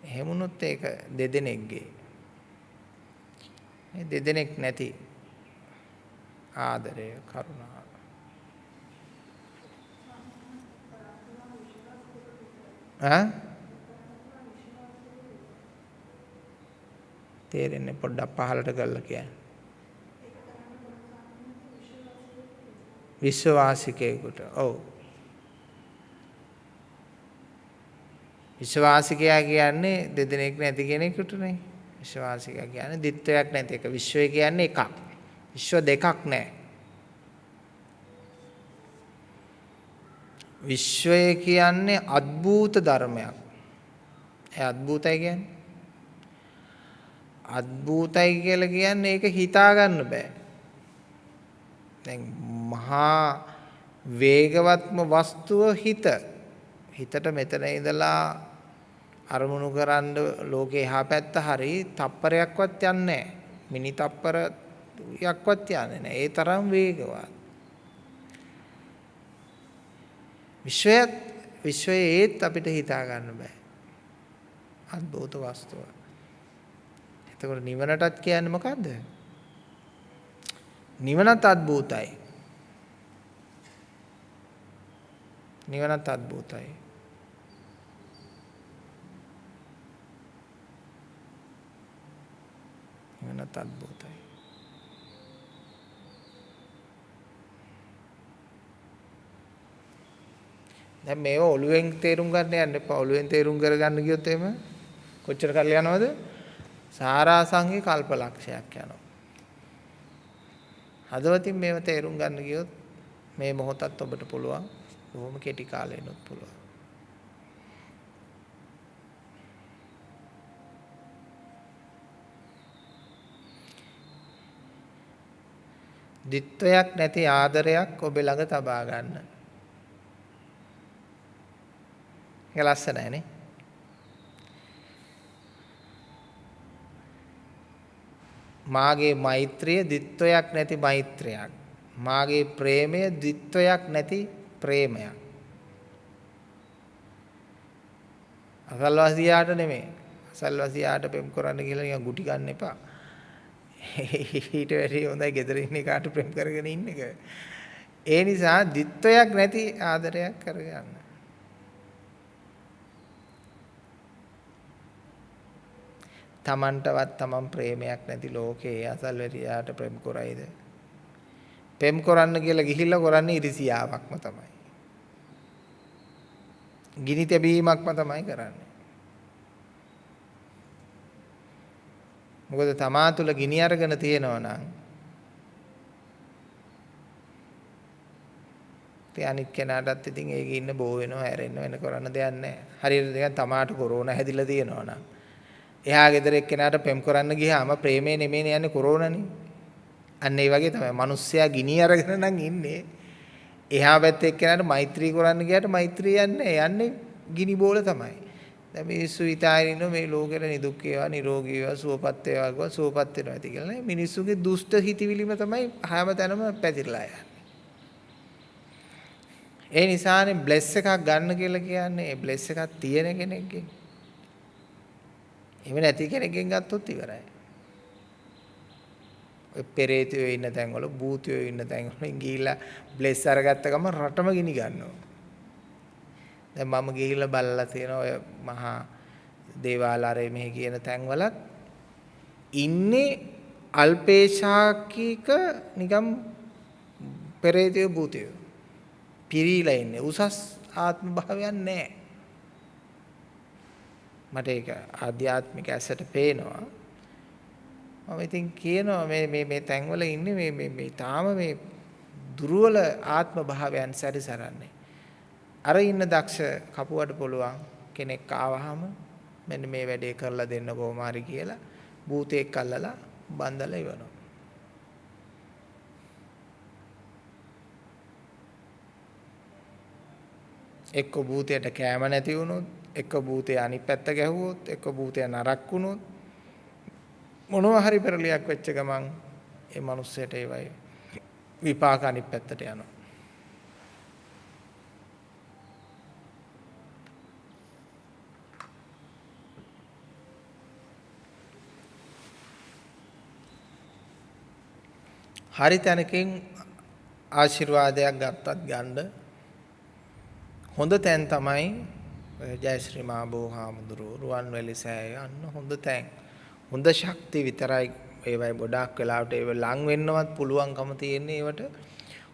එහෙමුණොත් ඒක දෙදෙනෙක්ගේ. මේ දෙදෙනෙක් නැති ආදරය, කරුණාව. තේරෙන්නේ පොඩ්ඩක් පහලට කරලා කියන්න. විශ්වාසිකයෙකුට. ඔව්. විශ්වාසිකයා කියන්නේ දෙදෙනෙක් නැති කෙනෙකුටනේ. විශ්වාසිකයා කියන්නේ දිත්වයක් නැති එක. විශ්වය කියන්නේ එකක්. විශ්ව දෙකක් නැහැ. විශ්වය කියන්නේ අద్භූත ධර්මයක්. ඒ අద్භූතයි කියන්නේ. අద్භූතයි කියලා කියන්නේ ඒක හිතා ගන්න බෑ. දැන් මහා වේගවත්ම වස්තුව හිතට මෙතන ඉඳලා අරමුණු කරන්න ලෝකේ එහා පැත්ත හරි තප්පරයක්වත් යන්නේ නැහැ. මිනි තප්පරයක්වත් යන්නේ නැහැ. ඒ තරම් වේගවත්. විශ්වයේ ඒත් අපිට හිතා ගන්න බෑ. අද්භූත වස්තුව. එතකොට නිවනටත් කියන්නේ මොකද්ද? නිවනත් අද්භූතයි. නිවනත් අද්භූතයි. නිවනත් අද්භූතයි. දැන් මේව ඔළුවෙන් තේරුම් ගන්න යන්න එපා. ඔළුවෙන් තේරුම් කරගන්න ගියොත් එහෙම කොච්චර කල් යනවද? සාරාංශික කල්පලක්ෂයක් යනවා. හදවතින් මේව තේරුම් ගන්න ගියොත් මේ මොහොතත් ඔබට පුළුවන්. බොහොම කෙටි කාලෙනොත් පුළුවන්. දිත්වයක් නැති ආදරයක් ඔබ ළඟ තබා ගන්න. ඒක ලස්සනයි නේ. මාගේ මෛත්‍රිය දිත්වයක් නැති මෛත්‍රයක්. මාගේ ප්‍රේමය දිත්වයක් නැති ප්‍රේමයක්. අසල්වාසියාට නෙමෙයි. අසල්වාසියාට ප්‍රේම කරන්න කියලා නිකන් ගුටි ගන්න එපා. ඊට වැඩි හොඳයි ගෙදර ඉන්න කාට ප්‍රේම කරගෙන ඉන්න එක. ඒ නිසා ditthයක් නැති ආදරයක් කරගන්න. තමන්ටවත් තමන් ප්‍රේමයක් නැති ලෝකේ අසල්වැරියාට ප්‍රේම කරයිද? ප්‍රේම කරන්න කියලා ගිහිල්ලා කරන්නේ ඉරිසියාවක්ම තමයි. ගිනි තැබීමක්ම තමයි කරන්නේ. මොකද තමා තුළ ගිනි අරගෙන තියෙනවා නම් ඉතින් අනිත් කෙනාටත් ඉතින් ඒකේ ඉන්න බෝ වෙනවා හැරෙන්න වෙන කරන්න දෙයක් නැහැ. හරියට නිකන් තමාට කොරෝනා හැදිලා තියෙනවා නම් එහා ගෙදර එක්කෙනාට ප්‍රේම කරන්න ගියාම ප්‍රේමේ නෙමෙයිනේ යන්නේ කොරෝනානේ. අන්න ඒ වගේ තමයි. මිනිස්සයා ගිනි අරගෙන නම් ඉන්නේ. එහා පැත්තේ එක්කෙනාට මෛත්‍රී කරන්න ගියාට මෛත්‍රී යන්නේ ගිනි බෝල තමයි. දැන් මිනිස්සු හිතාගෙන මේ ලෝකෙට නිදුක් වේවා නිරෝගී වේවා සුවපත් වේවා කියලා සුවපත් වෙනවා ඇති කියලා නේ. මිනිස්සුගේ දුෂ්ට හිතවිලිම තමයි හැම තැනම පැතිරලා යන්නේ. ඒ නිසානේ බ්ලෙස් එකක් ගන්න කියලා කියන්නේ බ්ලෙස් එකක් තියෙන කෙනෙක්ගෙන්. එහෙම නැති කෙනෙක්ගෙන් ගත්තොත් ඉවරයි. ඔය පෙරේතයෝ ඉන්න තැන්වල භූතයෝ ඉන්න තැන්වල ගිහිල්ලා බ්ලෙස් අරගත්ත ගම රටම ගිනි ගන්නවා. දැන් මම ගිහිල්ලා බලලා තියෙනවා ඔය මහා දේවාලරේ මෙහි කියන තැන්වලත් ඉන්නේ අල්පේශාකික නිකම් පෙරේතයෝ භූතයෝ පිරීලා ඉන්නේ. උසස් ආත්ම භාවයක් නැහැ. මට ඒක ආධ්‍යාත්මික ඇසට පේනවා. මම ඉතින් කියනවා මේ තැන්වල ඉන්නේ මේ තාම මේ දුර්වල ආත්ම භාවයන් සැරිසරන්නේ. අර ඉන්න දක්ෂ කපුවට පුළුවන් කෙනෙක් ආවහම මෙන්න මේ වැඩේ කරලා දෙන්න කොහොම හරි කියලා භූතයෙක් අල්ලලා බන්දලා ඉවනවා. එක්ක භූතයට කැම නැති වුණොත්, එක්ක භූතය අනිත් පැත්ත ගැහුවොත්, එක්ක භූතය නරක් වුණොත් මොනවා හරි පෙරලියක් වෙච්ච ගමන් ඒ මිනිස්සයාට ඒවයි විපාක අනිත් පැත්තට යනවා. හරි තැනකින් ආශිර්වාදයක් ගත්තත් ගන්න හොඳ තැන් තමයි ජයශ්‍රී මාබෝ හාමුදුරුවෝ රුවන්වැලි සෑය යන්න හොඳ තැන්. හොඳ ශක්තිය විතරයි ඒවයි ගොඩාක් වෙලාවට ඒව ලං වෙන්නවත් පුළුවන්කම තියෙන්නේ ඒවට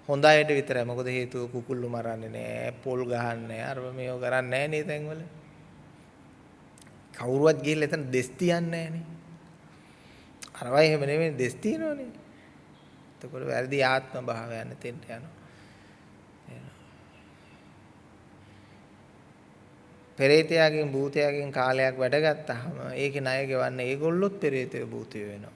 හොඳ අයට විතරයි. මොකද හේතුව කුකුල්ලු මරන්නේ නැහැ, පොල් ගහන්නේ නැහැ, අරව මේව කරන්නේ නැහැ නේ තැන්වල. කවුරුවත් ගිහලා එතන දෙස් තියන්නේ නැහැ නේ. අරවයි එහෙම නෙමෙයි දෙස් තියනෝනේ. එතකොට වැරදි ආත්ම භාවයන් තෙන්ට යනවා. පෙරේතයාගෙන් භූතයාගෙන් කාලයක් වැඩ ගත්තාම ඒකේ ණය ගෙවන්න ඒගොල්ලොත් පෙරේතය භූතය වෙනවා.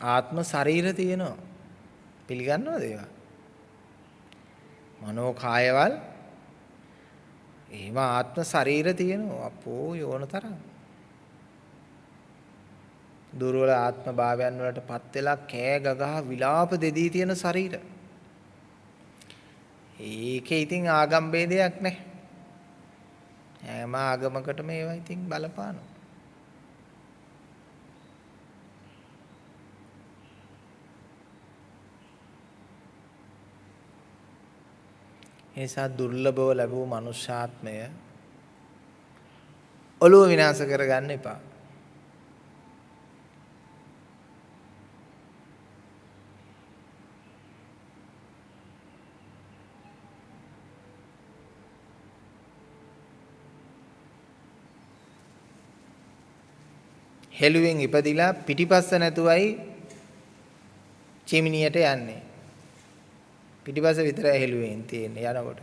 ආත්ම ශරීර තියෙනවා. පිළිගන්නවද ඒවා? මනෝ කායවල එහෙම ආත්ම ශරීර තියෙනවා. අපෝ යෝන තරම්. දුර්වල ආත්ම භාවයන් වලට පත් වෙලා කෑ ගගහ විලාප දෙදී තියෙන ශරීර. ඒකේ ඉතින් ආගම් ભેදයක් නැහැ. හැම ආගමකටම ඒවා ඉතින් බලපානවා. ඒසා දුර්ලභව ලැබූ මනුෂ්‍යාත්මය ඔළුව විනාශ කරගන්න එපා. හෙළුවෙන් ඉපදිලා පිටිපස්ස නැතුවයි චිමිනියට යන්නේ. පිටිපස්ස විතරයි හෙළුවෙන් තියෙන්නේ යනකොට.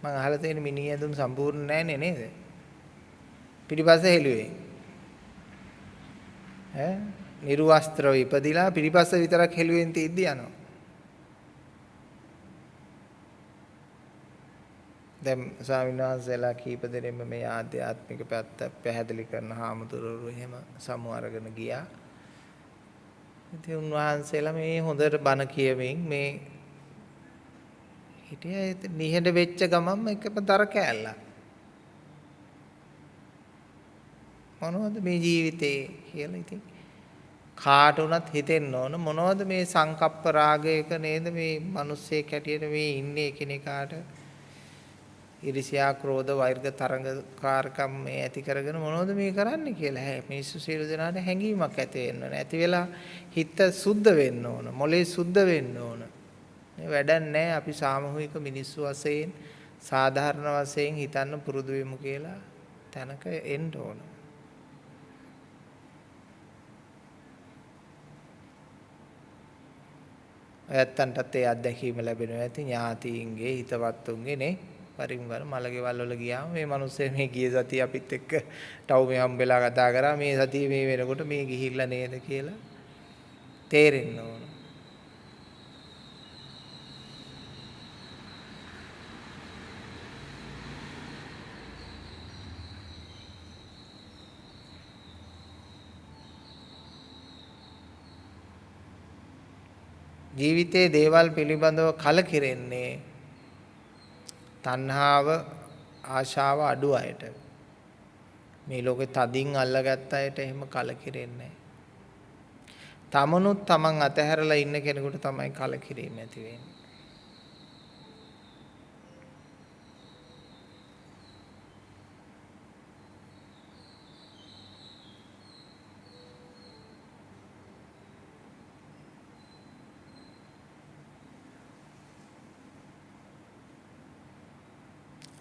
මම අහලා තියෙන මිනිහ ඇඳුම් සම්පූර්ණ නැන්නේ නේද? පිටිපස්ස හෙළුවෙන්. නිර්වස්ත්‍රව ඉපදිලා පිටිපස්ස විතරක් හෙළුවෙන් තියද්දි යනවා. දැන් ස්වාමීන් වහන්සේලා කීප දෙනෙක්ම මේ ආධ්‍යාත්මික පැත්ත පැහැදිලි කරන හාමුදුරුවෝ එහෙම සමු අරගෙන ගියා. ඉතින් උන්වහන්සේලා මේ හොඳට බණ කියමින් මේ හිටියා. නිහඬ වෙච්ච ගමන්ම එකම දර කෑල්ලක්. මොනවද මේ ජීවිතේ කියලා ඉතින් කාට උනත් හිතෙන්න ඕන මොනවද මේ සංකප්ප රාගයක නේද මේ මිනිස්සෙක් හැටියට මේ ඉන්නේ එකිනෙකාට ඉරිසියා ක්‍රෝධ වෛර්ග තරඟකාරකම් මේ ඇති කරගෙන මොනවද මේ කරන්නේ කියලා මිනිස්සු සියලු දෙනාට හැඟීමක් ඇති වෙන්න ඕන ඇති වෙලා හිත සුද්ධ වෙන්න ඕන මොලේ සුද්ධ වෙන්න ඕන මේ වැඩක් නැහැ අපි සාමූහික මිනිස්සු වශයෙන් සාධාරණ වශයෙන් හිතන්න පුරුදු වෙමු කියලා තැනක එන්න ඕන ඇත්තන්ටත් ඒ අත්දැකීම ලැබෙනවා ඇති ඥාතීන්ගේ හිතවත්තුන්ගේ නේ වරින් වර මලකෙවල් වල ගියාම මේ මිනිස්සේ මේ ගිය සතිය අපිත් එක්ක ටවුමේ හම්බෙලා කතා කරා මේ සතිය මේ වෙනකොට මේ ගිහිල්ලා නේද කියලා තේරෙන්න ඕන ජීවිතයේ දේවල් පිළිබඳව කලකිරෙන්නේ තණ්හාව ආශාව අඩු අයට මේ ලෝකේ තදින් අල්ලගත්ත අයට එහෙම කලකිරෙන්නේ තමනුත් තමන් අතහැරලා ඉන්න කෙනෙකුට තමයි කලකිරීම ඇති වෙන්නේ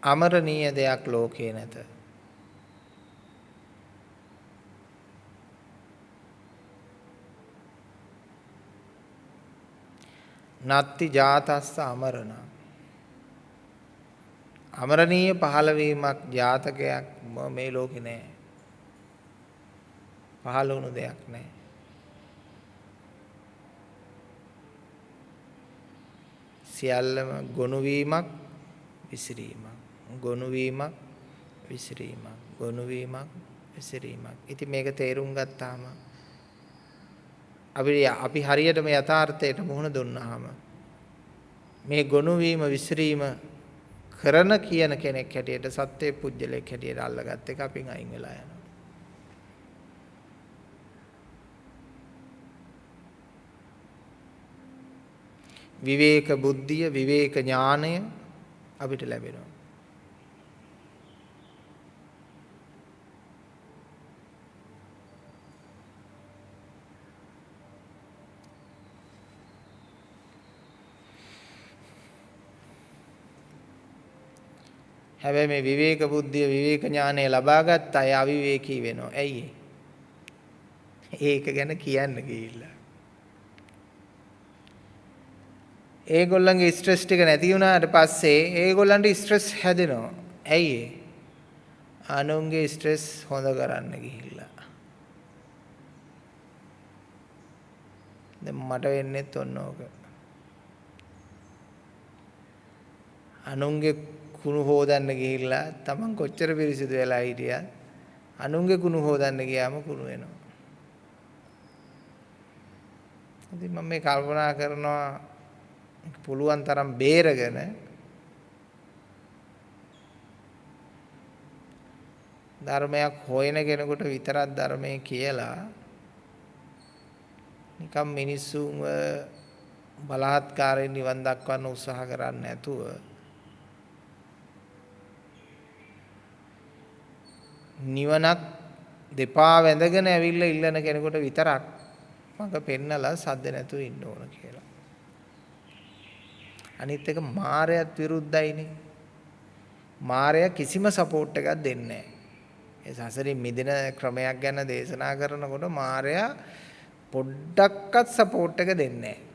අමරණීය දෙයක් ලෝකේ නැත. නත්ති ජාතස්ස අමරණ. අමරණීය පහළවීමක් ජාතකයක් මේ ලෝකේ නැහැ. පහළ වුණු දෙයක් නැහැ. සියල්ලම ගොනු වීමක් විසිරීමක්. ගොනු වීමක් විසිරීමක් ගොනු වීමක් විසිරීමක් ඉතින් මේක තේරුම් ගත්තාම අපි හරියටම යථාර්ථයට මුහුණ දුන්නාම මේ ගොනු වීම විසිරීම කරන කියන කෙනෙක් හැටියට සත්‍ය පුජ්‍යලයක් හැටියට අල්ලගත් එක අපින් අයින් වෙලා යනවා විවේක බුද්ධිය විවේක ඥානය අපිට ලැබෙනවා හැබැයි මේ විවේක බුද්ධිය විවේක ඥානය ලබාගත් අය අවිවේකී වෙනවා. ඇයි ඒක ගැන කියන්න ගිහිල්ලා. ඒගොල්ලන්ගේ ස්ට්‍රෙස් ටික නැති වුණාට පස්සේ ඒගොල්ලන්ට ස්ට්‍රෙස් හැදෙනවා. ඇයි අනුන්ගේ ස්ට්‍රෙස් හොඳ කරන්න ගිහිල්ලා. දැන් මට වෙන්නේත් ඔන්න ඕක. අනුන්ගේ කුණු හොදන්න ගිහිල්ලා තමන් කොච්චර පිරිසිදු වෙලා හිටියත් අනුන්ගේ කුණු හොදන්න ගියාම කුණු වෙනවා. ඉතින් මම මේ කල්පනා කරනවා පුළුවන් තරම් බේරගෙන ධර්මයක් හොයන කෙනෙකුට විතරක් ධර්මයේ කියලා නිකම් මිනිස්සුන්ව බලාත්කාරයෙන් නිවන් දක්වන්න උත්සාහ කරන්නේ නැතුව නිවනක් දෙපා වැඳගෙන ඇවිල්ලා ඉල්ලන කෙනෙකුට විතරක් මඟ පෙන්නලා සද්ද නැතුව ඉන්න ඕන කියලා. අනිත් එක මායයත් විරුද්ධයිනේ. මායය කිසිම සපෝට් එකක් දෙන්නේ නැහැ. ඒ සසරින් මිදෙන ක්‍රමයක් ගැන දේශනා කරනකොට මායය පොඩ්ඩක්වත් සපෝට් එක දෙන්නේ නැහැ.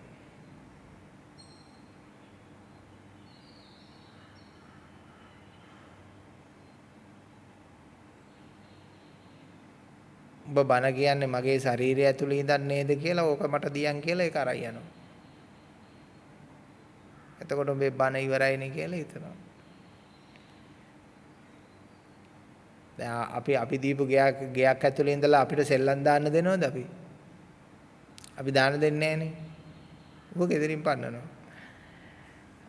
ඔබ බණ කියන්නේ මගේ ශරීරය ඇතුළේ ඉඳන් නේද කියලා ඕක මට දියන් කියලා ඒක අරයි යනවා. එතකොට ඔබේ බණ ඉවරයිනේ කියලා හිතනවා. දැන් අපි දීපු ගයක් ඇතුළේ ඉඳලා අපිට සෙල්ලම් දාන්න දෙනවද අපි? අපි දාන්න දෙන්නේ නැහනේ. ඔබ ගෙදරින් පන්නනවා.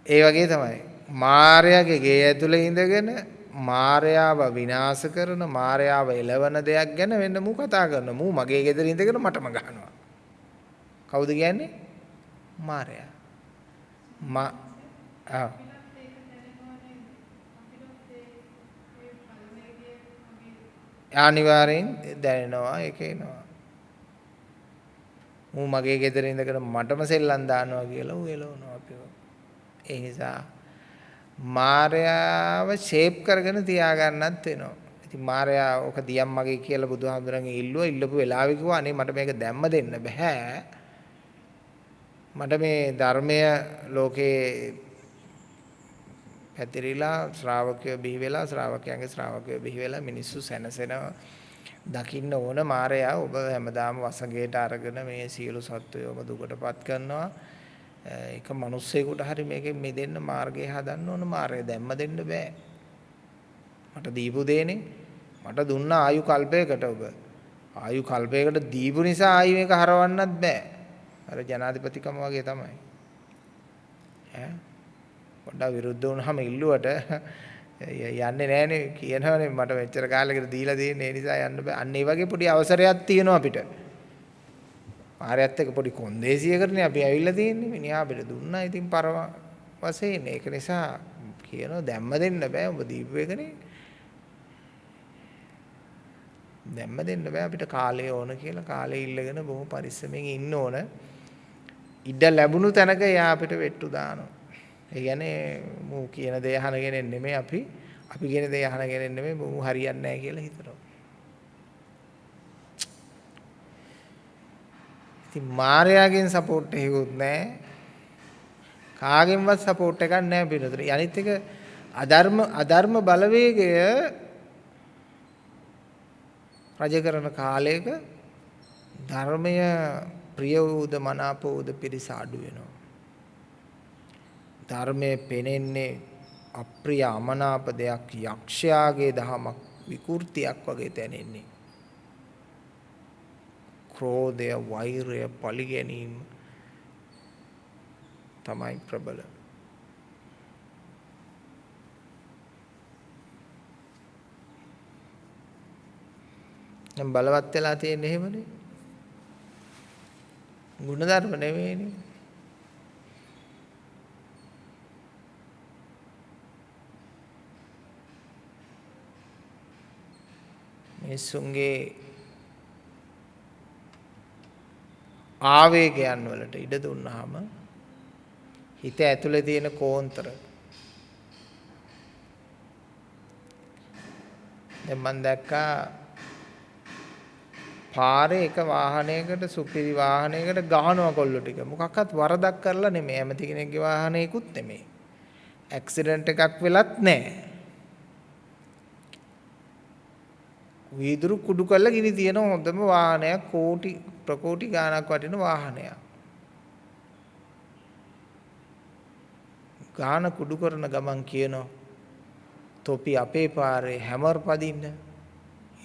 ඒ වගේ තමයි. මාර්යාගේ ගේ ඇතුළේ ඉඳගෙන මායාව විනාශ කරන මායාව එළවන දෙයක් ගැන වෙන්න මූ කතා කරනවා. මූ මගේ ගෙදර ඉඳගෙන මටම ගහනවා. කවුද කියන්නේ? මායාව. අනිවාර්යෙන් දැනෙනවා ඒක එනවා. මූ මගේ ගෙදර ඉඳගෙන මටම සෙල්ලම් දානවා කියලා ඌ එළවනවා අපිව. ඒ නිසා මායාව ෂේප් කරගෙන තියාගන්නත් වෙනවා. ඉතින් මායා ඔක දියම් මගේ කියලා බුදුහාමුදුරන්ගෙන් ඉල්ලපු වෙලාවෙ කිව්වා අනේ මට මේක දැම්ම දෙන්න බෑ. මට මේ ධර්මය ලෝකේ පැතිරිලා ශ්‍රාවකයෝ බිහි වෙලා ශ්‍රාවකයන්ගේ ශ්‍රාවකයෝ බිහි වෙලා මිනිස්සු සැනසෙනවා දකින්න ඕන මායя ඔබ හැමදාම වසඟයට අරගෙන මේ සියලු සත්වයෝම දුකටපත් කරනවා. ඒක මිනිස්සෙකුට හරි මේකෙන් මිදෙන්න මාර්ගය හදන්න ඕන. මාර්ගය දැම්ම දෙන්න බෑ. මට දීපු දේනේ. මට දුන්න ආයු කල්පයකට ඔබ. ආයු කල්පයකට දීපු නිසා ආයු මේක හරවන්නත් බෑ. අර ජනාධිපතිකම වගේ තමයි. ඈ පොඩ්ඩක් විරුද්ධ වුණාම ඉල්ලුවට යන්නේ නැහනේ කියනවනේ මට මෙච්චර කාලෙකට දීලා තියෙන ඒ නිසා යන්න බෑ. අන්න ඒ වගේ පොඩි අවසරයක් තියෙනවා අපිට. මාරයත් එක්ක පොඩි කොන්දේසියකටනේ අපි ඇවිල්ලා තියෙන්නේ. මිනිහා අපිට දුන්නා ඉතින් පරම වශයෙන්. ඒක නිසා කියනවා දැම්ම දෙන්න බෑ ඔබ දීපු එකනේ. දැම්ම දෙන්න බෑ අපිට කාලය ඕන කියලා කාලය ඉල්ලගෙන බොහොම පරිස්සමෙන් ඉන්න ඕන. ඉඩ ලැබුණු තැනක එයා අපිට වෙට්ටු දානවා. ඒ කියන්නේ මූ කියන දේ අහනගෙන නෙමෙයි අපි කියන දේ අහනගෙන නෙමෙයි මූ හරියන්නේ නැහැ කියලා හිතනවා. ඉතින් මායාවෙන් සපෝට් එකකුත් නැහැ. කාගෙන්වත් සපෝට් එකක් නැහැ පිළිතුර. අනිත් එක අධර්ම බලවේගය රජ කරන කාලයක ධර්මය ප්‍රිය වූද මනාප වූද පිරිස අඩු වෙනවා. ධර්මයේ පෙනෙන්නේ අප්‍රිය අමනාප දෙයක් යක්ෂයාගේ දහමක් විකෘතියක් වගේ දැනෙන්නේ. ක්‍රෝධය, වෛරය, පලි ගැනීම තමයි ප්‍රබල. දැන් බලවත් වෙලා තියෙන්නේ එහෙමනේ. ගුණධර්ම නෙවෙයිනේ. මිනිසුන්ගේ ආවේගයන් වලට ඉඩ දුන්නාම හිත ඇතුලේ තියෙන කෝන්තර දැන් මම දැක්කා පාරේ එක වාහනයකට සුපිරි වාහනයකට ගහනවා කොල්ලෝ ටික මොකක්වත් වරදක් කරලා නෙමෙයි ඇමති කෙනෙක්ගේ වාහනයකුත් නෙමෙයි ඇක්සිඩන්ට් එකක් වෙලත් නැහැ වීදුරු කුඩු කරලා ගිනි තියෙන හොඳම වාහනයක් ප්‍රකෝටි ගාණක් වටින වාහනයක්. ගාන කුඩු කරන ගමන් කියනවා තොපි අපේ පාරේ හැමර් පදින්න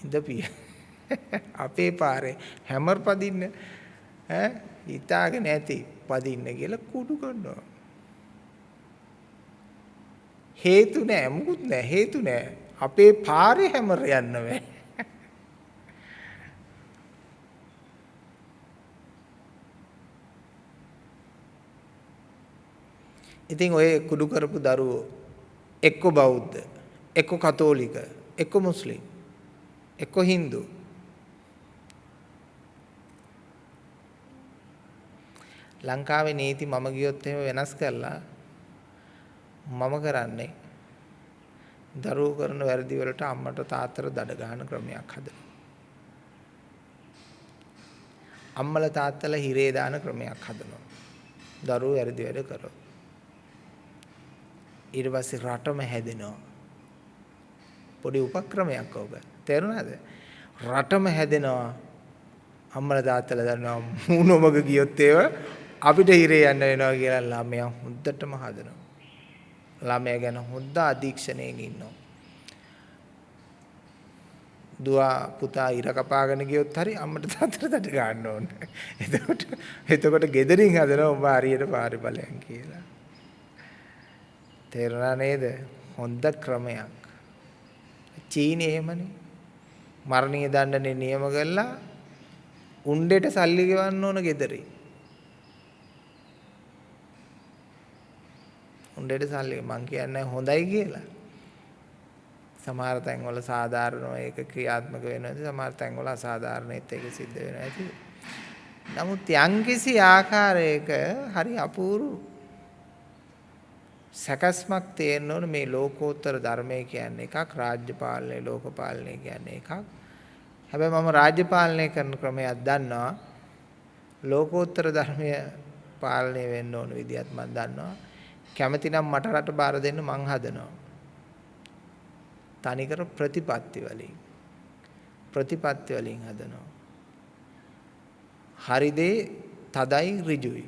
ඉඳපිය. අපේ පාරේ හැමර් පදින්න ඈ හිතාගෙන ඇති පදින්න කියලා කුඩු කරනවා. හේතු නෑ මුකුත් නෑ හේතු නෑ අපේ පාරේ හැමර් යන්න බෑ. ඉතින් ඔය කුඩු කරපු දරුවෝ එක්ක බෞද්ධ එක්ක කතෝලික එක්ක මුස්ලිම් එක්ක හින්දු ලංකාවේ නීති මම ගියොත් එහෙම වෙනස් කරලා මම කරන්නේ දරුවෝ කරන වැරදි වලට අම්මට තාත්තට දඩ ගන්න ක්‍රමයක් හදලා අම්මලා තාත්තලා හිරේ දාන ක්‍රමයක් හදනවා දරුවෝ වැරදි වැඩ කරනවා ඊට පස්සේ රටම හැදෙනවා පොඩි උපක්‍රමයක් ඕක තේරුණාද රටම හැදෙනවා අම්මලා තාත්තලා දන්නවා මූණොමග ගියොත් ඒව අපිට හිරේ යන්න වෙනවා කියලා ළමයා හොඳටම හදනවා ළමයා ගැන හොඳ අධීක්ෂණයෙන් ඉන්නවා දුව පුතා ඉර කපාගෙන ගියොත් හරි අම්මට තාත්තට දඩ ගන්න ඕනේ එතකොට ගෙදරින් හදනවා උඹ හරියට පාරේ බලයන් කියලා තේරුණා නේද හොඳ ක්‍රමයක් චීනේ එහෙමනේ. මරණීය දඬුවමේ නියම කළා උණ්ඩේට සල්ලි ගෙවන්න ඕන ගෙදරේ. උණ්ඩේට සල්ලි මං කියන්නේ හොඳයි කියලා. සමහර තැන්වල සාධාරණව ඒක ක්‍රියාත්මක වෙනවා. සමහර තැන්වල අසාධාරණෙත් ඒක සිද්ධ වෙනවා ඇති. නමුත් යම්කිසි ආකාරයක හරි අපූර්ව සකස්මක් තියෙන්න ඕන මේ ලෝකෝත්තර ධර්මය කියන්නේ එකක්, රාජ්‍ය පාලනය, ලෝක පාලනය කියන්නේ එකක්. හැබැයි මම රාජ්‍ය පාලනය කරන ක්‍රමයක් දන්නවා. ලෝකෝත්තර ධර්මය පාලනය වෙන්න ඕන විදිහත් මම දන්නවා. කැමති නම් මට රට බාර දෙන්න මං හදනවා. තනිකර ප්‍රතිපත්ති වලින් හදනවා. හරි දේ තදයි ඍජුයි.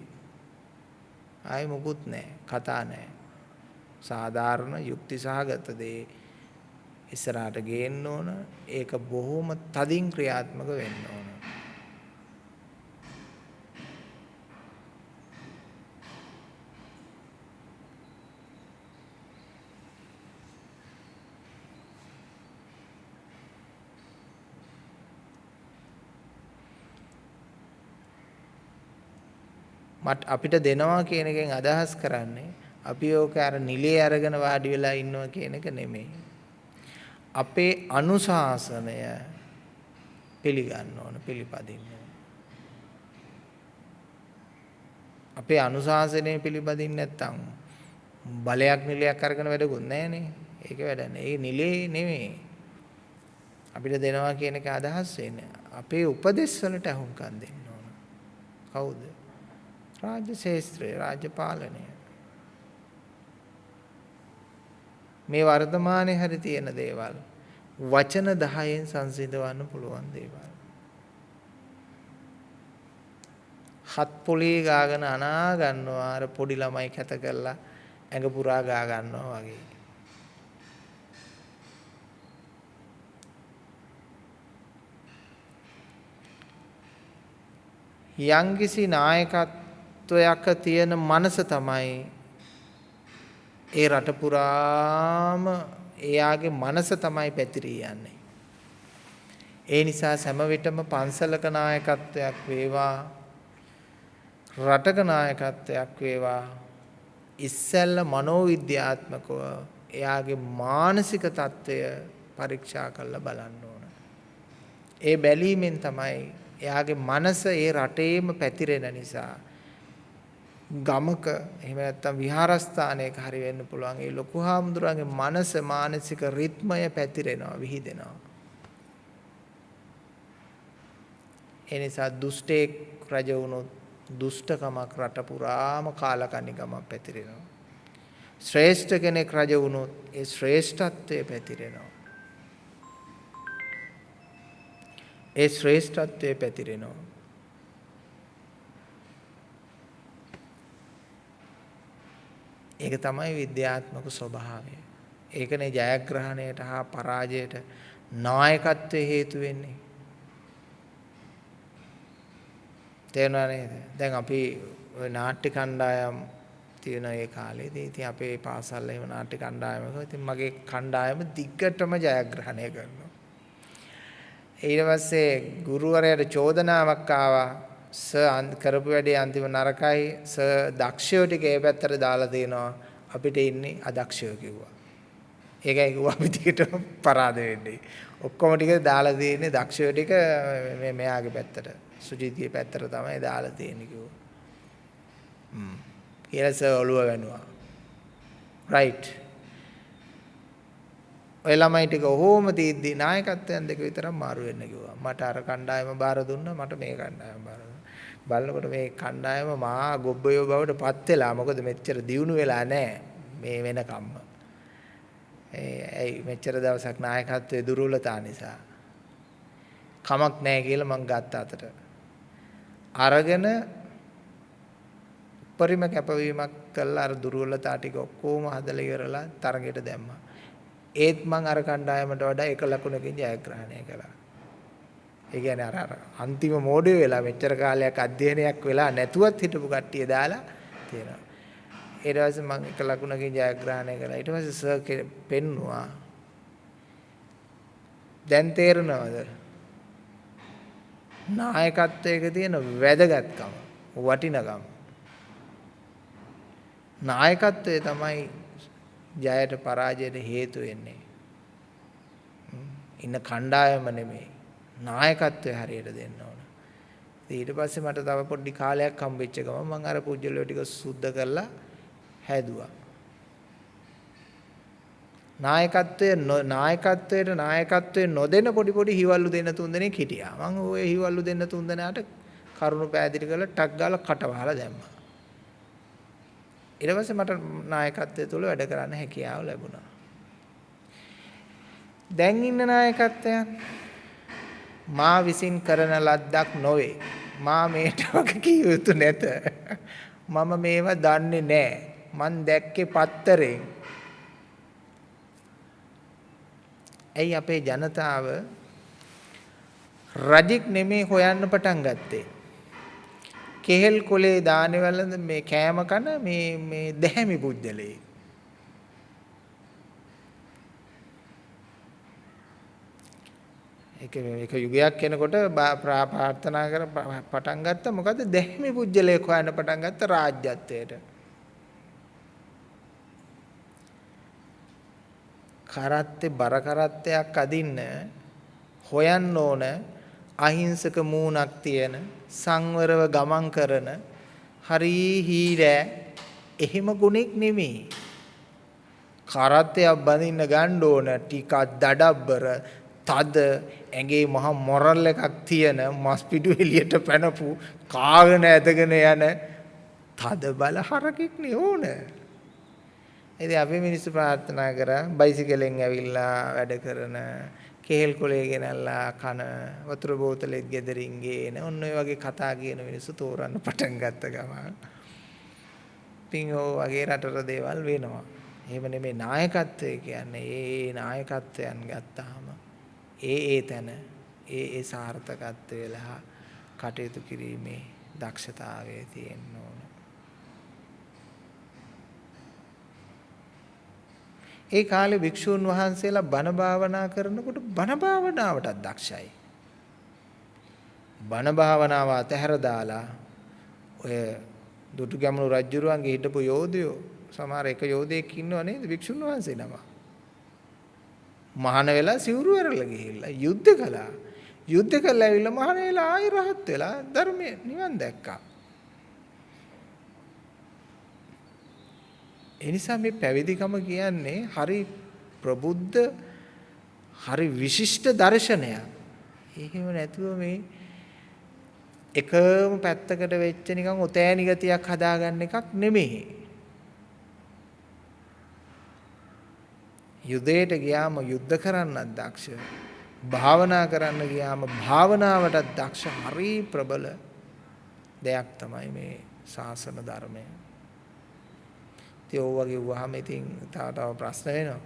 ආයි මොකුත් නැහැ. කතා නැහැ. සාධාරණ යුක්ති සහගත දේ ඉස්සරහට ගේන්න ඕන. ඒක බොහොම තදින් ක්‍රියාත්මක වෙන්න ඕන. අපිට දෙනවා කියන එකෙන් අදහස් කරන්නේ අපි ඕක අර නිලයේ අරගෙන වාඩි වෙලා ඉන්නවා කියන එක නෙමෙයි. අපේ අනුශාසනය පිළිගන්න ඕන, පිළිපදින්න ඕන. අපේ අනුශාසනය පිළිපදින්න නැත්නම් බලයක් නිලයක් අරගෙන වැඩකුත් නැහනේ. ඒක වැඩ නැහැ. ඒ නිලේ නෙමෙයි. අපිට දෙනවා කියන එක අදහස් වෙන්නේ. අපේ උපදෙස් වලට අහුම්කම් දෙන්න ඕන. කවුද? රාජ්‍ය ශාස්ත්‍රය, රාජ්‍ය පාලනය. මේ වර්තමානයේ හරි තියෙන දේවල් වචන 10න් සංසිඳවන්න පුළුවන් දේවල්. හත් පොලේ ගාගෙන අනා ගන්නවා අර පොඩි ළමයි කැත කරලා ඇඟ පුරා ගා ගන්නවා වගේ. යම්කිසි නායකත්වයක තියෙන මනස තමයි ඒ රට පුරාම එයාගේ මනස තමයි පැතිරී යන්නේ. ඒ නිසා සෑම විටම පන්සලක නායකත්වයක් වේවා රටක නායකත්වයක් වේවා ඉස්සෙල්ල මනෝවිද්‍යාත්මකව එයාගේ මානසික තත්ත්වය පරීක්ෂා කරලා බලන්න ඕන. ඒ බැලීමෙන් තමයි එයාගේ මනස ඒ රටේම පැතිරෙන නිසා ගමක එහෙම නැත්නම් විහාරස්ථානයක හරි වෙන්න පුළුවන්. ඒ ලොකු හාමුදුරන්ගේ මනස මානසික රිද්මය පැතිරෙනවා, විහිදෙනවා. ඒ නිසා දුෂ්ටෙක් රජ වුණොත් දුෂ්ටකමක් රට පුරාම කාලකන්නිකමක් පැතිරෙනවා. ශ්‍රේෂ්ඨ කෙනෙක් රජ වුණොත් ඒ ශ්‍රේෂ්ඨත්වය පැතිරෙනවා. ඒ ශ්‍රේෂ්ඨත්වය පැතිරෙනවා. ඒක තමයි විද්‍යාත්මක ස්වභාවය. ඒකනේ ජයග්‍රහණයට හා පරාජයට නායකත්වයේ හේතු වෙන්නේ. තේරුණා නේද? දැන් අපි ওই නාට්‍ය කණ්ඩායම් තියෙන ඒ කාලේදී ඉතින් අපේ පාසල් එහෙම නාට්‍ය කණ්ඩායමක ඉතින් මගේ කණ්ඩායම දිග්ගටම ජයග්‍රහණය කරනවා. ඊට පස්සේ ගුරුවරයාට චෝදනාවක් ආවා. සර් කරපු වැඩේ අන්තිම නරකයි. සර් දක්ෂයෝ ටික ඒ පැත්තට දාලා තිනවා. අපිට ඉන්නේ අදක්ෂයෝ කිව්වා. ඒකයි කිව්වා අපි ටිකට පරාද වෙන්නේ. ඔක්කොම ටික දාලා තියෙන්නේ දක්ෂයෝ ටික මෙයාගේ පැත්තට. සුජිත්ගේ පැත්තට තමයි දාලා තියෙන්නේ කිව්වා. කියලා සර් ඔළුව වැනුවා. රයිට්. ඔය ළමයි ටික ඔහොම තීද්දි නායකත්වයන් දෙක විතරක් මාරු වෙන්න කිව්වා. මට අර කණ්ඩායම බාර දුන්නා, මට මේ කණ්ඩායම බාර දුන්නා. බලනකොට මේ කණ්ඩායම මහා ගොබ්බයෝ බවට පත් වෙලා. මොකද මෙච්චර දියුණු වෙලා නැහැ මේ වෙනකම්ම. ඒ මෙච්චර දවසක් නායකත්වයේ දුර්වලතා නිසා. කමක් නැහැ කියලා මං ගත්ත අතට. අරගෙන පරිම කැපවීමක් කළා අර දුර්වලතා ටික ඔක්කොම හදලා ඉවරලා තරගෙට දැම්මා. ඒත් මං අර කණ්ඩායමට වඩා එක ලකුණකින් ජයග්‍රහණය කළා. ඒ කියන්නේ අර අන්තිම මෝඩයෝ වෙලා මෙච්චර කාලයක් අධ්‍යයනයක් වෙලා නැතුවත් හිටපු කට්ටිය දාලා තියෙනවා. ඊට පස්සේ මං එක ලකුණකින් ජයග්‍රහණය කළා. ඊට පස්සේ සර් පෙන්නුවා දැන් තේරෙනවද? නායකත්වයක තියෙන වැදගත්කම, වටිනකම. නායකත්වය තමයි ජයට පරාජයට හේතු වෙන්නේ. ඉන්න කණ්ඩායම නෙමෙයි. නායකත්වය හරියට දෙන්න ඕන. ඊට පස්සේ මට තව පොඩි කාලයක් හම්බෙච්ච ගමන් මම අර පුජ්‍යලෝ ටික සුද්ධ කරලා හැදුවා. නායකත්වයට නොදෙන පොඩි හිවල්ලු දෙන්න තුන් දෙනෙක් හිටියා. මම ওই හිවල්ලු දෙන්න තුන් දෙනාට කරුණු පැහැදිලි කරලා ටක් ගාලා කට වහලා දැම්මා. ඊට පස්සේ මට නායකත්වය තුළ වැඩ කරන්න හැකියාව ලැබුණා. දැන් ඉන්න නායකත්වයන් මා විසින් කරන ලද්දක් නොවේ. මා මේට වගේ කිය යුතු නැත. මම මේවා දන්නේ නැහැ. මං දැක්කේ පත්තරෙන්. ඇයි අපේ ජනතාව රජෙක් නෙමේ හොයන්න පටන් ගත්තේ? කෙහෙල් කොලේ දානවල මේ කෑම කන මේ දැහැමි පුජ්‍යලේ. ඒක යුගයක් කෙනකොට ප්‍රාර්ථනා කර පටන් ගත්ත මොකද දැහැමි පුජ්‍යලේ හොයන්න පටන් ගත්ත රාජ්‍යත්වයට. කරත්තේ බර කරත්තයක් අදින්න හොයන්න ඕන අහිංසක මූණක් තියෙන සංවරව ගමන් කරන හරි හීරෑ එහෙම ගුණෙක් නෙමෙයි. කරත්තයක් බඳින්න ගන්න ඕන ටිකක් දඩබ්බර තද ඇඟේ මහ මොරල් එකක් තියෙන මස් පිටු එළියට පැනපු කාගෙන ඇදගෙන යන තද බල හරකෙක් නේ ඕන. ඉතින් අපි මිනිස්සු ප්‍රාර්ථනා කරා බයිසිකලෙන් ඇවිල්ලා වැඩ කරන කෙහෙල් කොලේ ගෙනල්ලා කන වතුර බෝතලෙත් ගෙදරින් ගේන ඔන්න ඔය වගේ කතා කියන මිනිස්සු තෝරන්න පටන් ගත්ත ගමන් පිංගෝ වගේ රටට දේවල් වෙනවා. එහෙම නෙමෙයි නායකත්වය කියන්නේ. ඒ නායකත්වයන් ගත්තාම ඒ තැන ඒ සාර්ථකත්වය ලහා කටයුතු කිරීමේ දක්ෂතාවය තියෙන්න ඕන. ඒ කාලේ භික්ෂුන් වහන්සේලා බණ භාවනා කරනකොට බණ භාවනාවටත් දක්ෂයි. බණ භාවනාව අතහැර දාලා ඔය දුටුගැමුණු රජුරුවන්ගේ හිටපු යෝධයෝ සමහර එක යෝධයෙක් ඉන්නව නේද භික්ෂුන් වහන්සේ නම. මහාන වෙලා සිවුරු ඇරලා ගිහිල්ලා යුද්ධ කළා. යුද්ධ කළා ඇවිල්ලා මහාන වෙලා ආයි රහත් වෙලා ධර්මයේ නිවන් දැක්කා. ඒ නිසා මේ පැවිදිකම කියන්නේ හරි ප්‍රබුද්ධ හරි විශිෂ්ට දර්ශනයක්. එහෙම නැතුව මේ එකම පැත්තකට වෙච්ච නිකන් ඔතෑණි ගතියක් හදාගන්න එකක් නෙමෙයි. යුදයට ගියාම යුද්ධ කරන්නත් දක්ෂ. භාවනා කරන්න ගියාම භාවනාවටත් දක්ෂ හරි ප්‍රබල දෙයක් තමයි මේ ශාසන ධර්මය. ඉතින් ඕව වගේ වුවහම ඉතින් තව ප්‍රශ්න වෙනවා.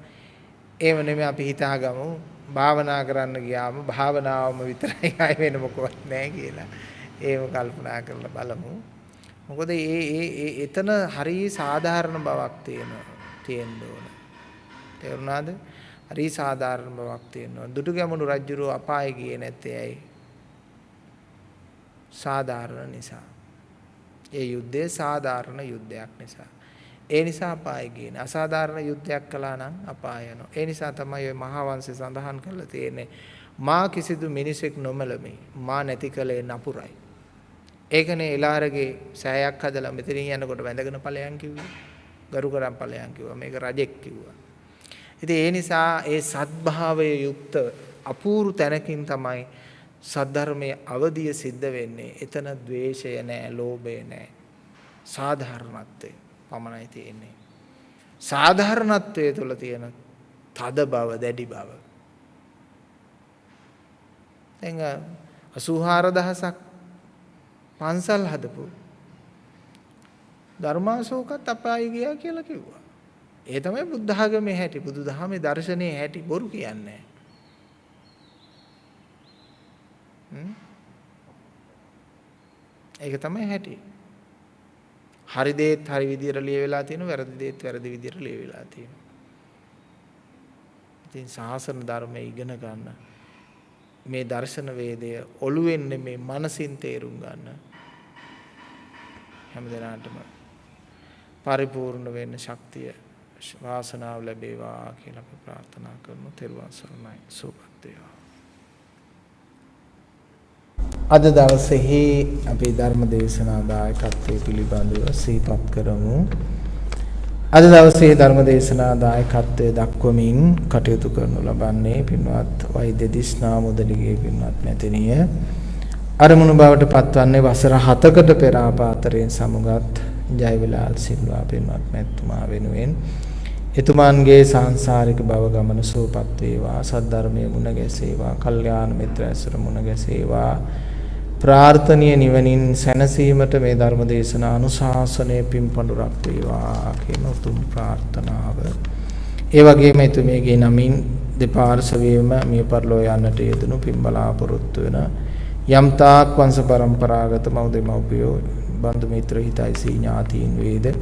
ඒව නෙමෙයි අපි හිතාගමු භාවනා කරන්න ගියාම භාවනාවම විතරයි ආයෙ වෙන මොකවත් නැහැ කියලා. ඒව කල්පනා කරලා බලමු. මොකද එතන හරි සාධාරණ බවක් තියෙන්න ඕන. තේරුණාද? හරි සාධාරණ බවක් තියෙනවා. දුටුගැමුණු රජුරෝ අපායේ ගියේ නැත්තේ ඇයි? සාධාරණ නිසා. ඒ යුද්ධය සාධාරණ යුද්ධයක් නිසා. ඒ නිසා අපායේ ගියේ. අසාධාරණ යුද්ධයක් කළා නම් අපාය යනවා. ඒ නිසා තමයි ඔය මහා වංශය සඳහන් කරලා තියෙන්නේ මා කිසිදු මිනිසෙක් නොමලමි. මා නැති කලේ නපුරයි. ඒකනේ එලාරගේ සෑයක් හදලා මෙතනින් යනකොට වැඳගෙන ඵලයන් කිව්වේ. ගරු කරන් ඵලයන් කිව්වා. මේක රජෙක් කිව්වා. ඉතින් ඒ නිසා ඒ සත්භාවයේ යුක්ත අපූර්ව තැනකින් තමයි සද්ධර්මයේ අවදිය සිද්ධ වෙන්නේ. එතන ද්වේෂය නැහැ, ලෝභය නැහැ. සාධාරණත්වය පමණයි තියෙන්නේ. සාධාරණත්වයේ තුල තියෙන තද බව, දැඩි බව. දැන් 84000ක් පන්සල් හදපු ධර්මාශෝකත් අපායි ගියා කියලා කිව්වා. ඒ තමයි බුද්ධ ආගමේ හැටි, බුදු දහමේ දර්ශනයේ හැටි. බොරු කියන්නේ ඒක තමයි හැටි. හරි දේත් හරි විදියට ලියවිලා තියෙනවා, වැරදි දේත් වැරදි විදියට ලියවිලා තියෙනවා. ඉතින් ශාසන ධර්මයේ ඉගෙන ගන්න මේ දර්ශන වේදය ඔළුවෙන් නෙමේ මනසින් තේරුම් ගන්න හැමදෙනාටම පරිපූර්ණ වෙන්න ශක්තිය වාසනාව ලැබේවා කියලා අපි ප්‍රාර්ථනා කරමු. තෙරුවන් සරණයි. සුවපත් වේවා. අද දවසේහි අපි ධර්ම දේශනා දායකත්වයේ පිළිබඳව සිහිපත් කරමු. අද දවසේ ධර්ම දේශනා දායකත්වයේ දක්වමින් කටයුතු කරනු ලබන්නේ පින්වත් වෛද්‍ය දිස්නා මුදලිගේ පින්වත් මැතිණිය. අරමුණු බවට පත්වන්නේ වසර 7කට පෙර ආපාතරයෙන් සමුගත් ජයවිලාල් සිල්වා පින්වත් මැතිතුමා වෙනුවෙන් එතුමාන්ගේ සංසාරික භව ගමන සුවපත් වේවා, සද්ධර්මයේ මුණ ගැසේවා, කල්යාණ මිත්‍ර ඇසුර මුණ ගැසේවා, ප්‍රාර්ථනීය නිවනින් සැනසීමට මේ ධර්ම දේශනා අනුශාසනයේ පින්පඬුරක් වේවා කියන උතුම් ප්‍රාර්ථනාව. ඒ වගේම එතුමියගේ නමින් දෙපාර්ශවයේම මිය පරලෝ යන්නට යෙදුණු පින් බලාපොරොත්තු වෙන යම් තාක් වංශ පරම්පරාගත මව්දෙමව්පියෝ බන්දු මිත්‍ර හිතයිසී ඥාතීන් වේද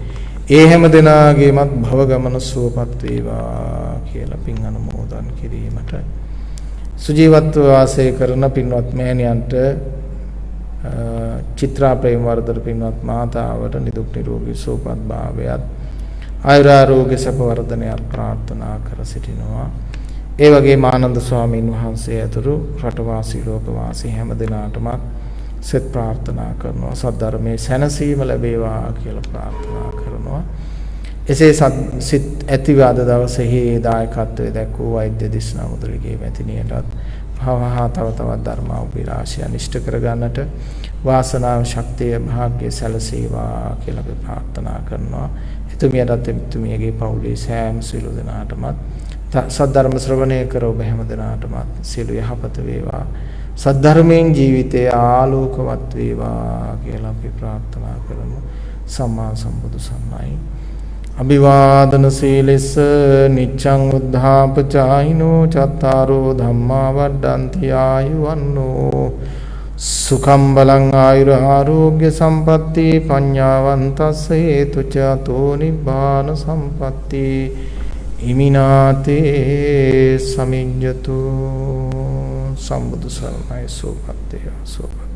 ඒ හැම දෙනාගේමත් භව ගමන සුවපත් වේවා කියලා පින් අනුමෝදන් කිරීමට සුජීවත්ව වාසය කරන පින්වත් මෑණියන්ට චිත්‍රා ප්‍රේමවර්ධන පින්වත් මාතාවට නිදුක් නිරෝගී සුවපත් භාවයත් ආයුරාරෝග්‍ය සැප වර්ධනයත් ප්‍රාර්ථනා කර සිටිනවා. ඒ වගේම ආනන්ද ස්වාමීන් වහන්සේ ඇතුළු රටවාසී ලෝකවාසී හැම දිනාටම සෙත් ප්‍රාර්ථනා කරනවා. සද්ධර්මයේ සැනසීම ලැබේවා කියලා ප්‍රාර්ථනා කරනවා. එසේ සිත් ඇතිවාද දවසේහි දායකත්වයේ දැක්වූ වෛද්‍ය දිස්නා මුදලිගේ මැතිණියටත් භවහා තව තවත් ධර්මාභිලාෂය නිෂ්ඨ කරගන්නට වාසනාව ශක්තිය භාග්‍ය සැලසේවා කියලා අපි ප්‍රාර්ථනා කරනවා. එතුමියටත් එතුමියගේ පවුලේ සෑම සියලු දෙනාටම සද්ධර්ම ශ්‍රවණය කර ඔබ හැම දෙනාටමත් සියලු යහපත වේවා. සද්ධර්මයෙන් ජීවිතය ආලෝකවත් වේවා කියලා අපි ප්‍රාර්ථනා කරමු. සම්මා සම්බුදු සරණයි. අභිවාදන සීලෙස නිච්ඡං උද්ධාපචායිනෝ චත්තාරෝ ධම්මා වඩ්ඩන්ති ආයුවන්නෝ සුඛම් බලං ආයුර ආරෝග්‍ය සම්පatti පඤ්ඤාවන්තස්ස හේතුච තෝ නිබ්බාන සම්පatti ඉමිනාතේ සමිඤ්ඤතු සම්බුදු සරණයි. සෝපත්තේ සෝප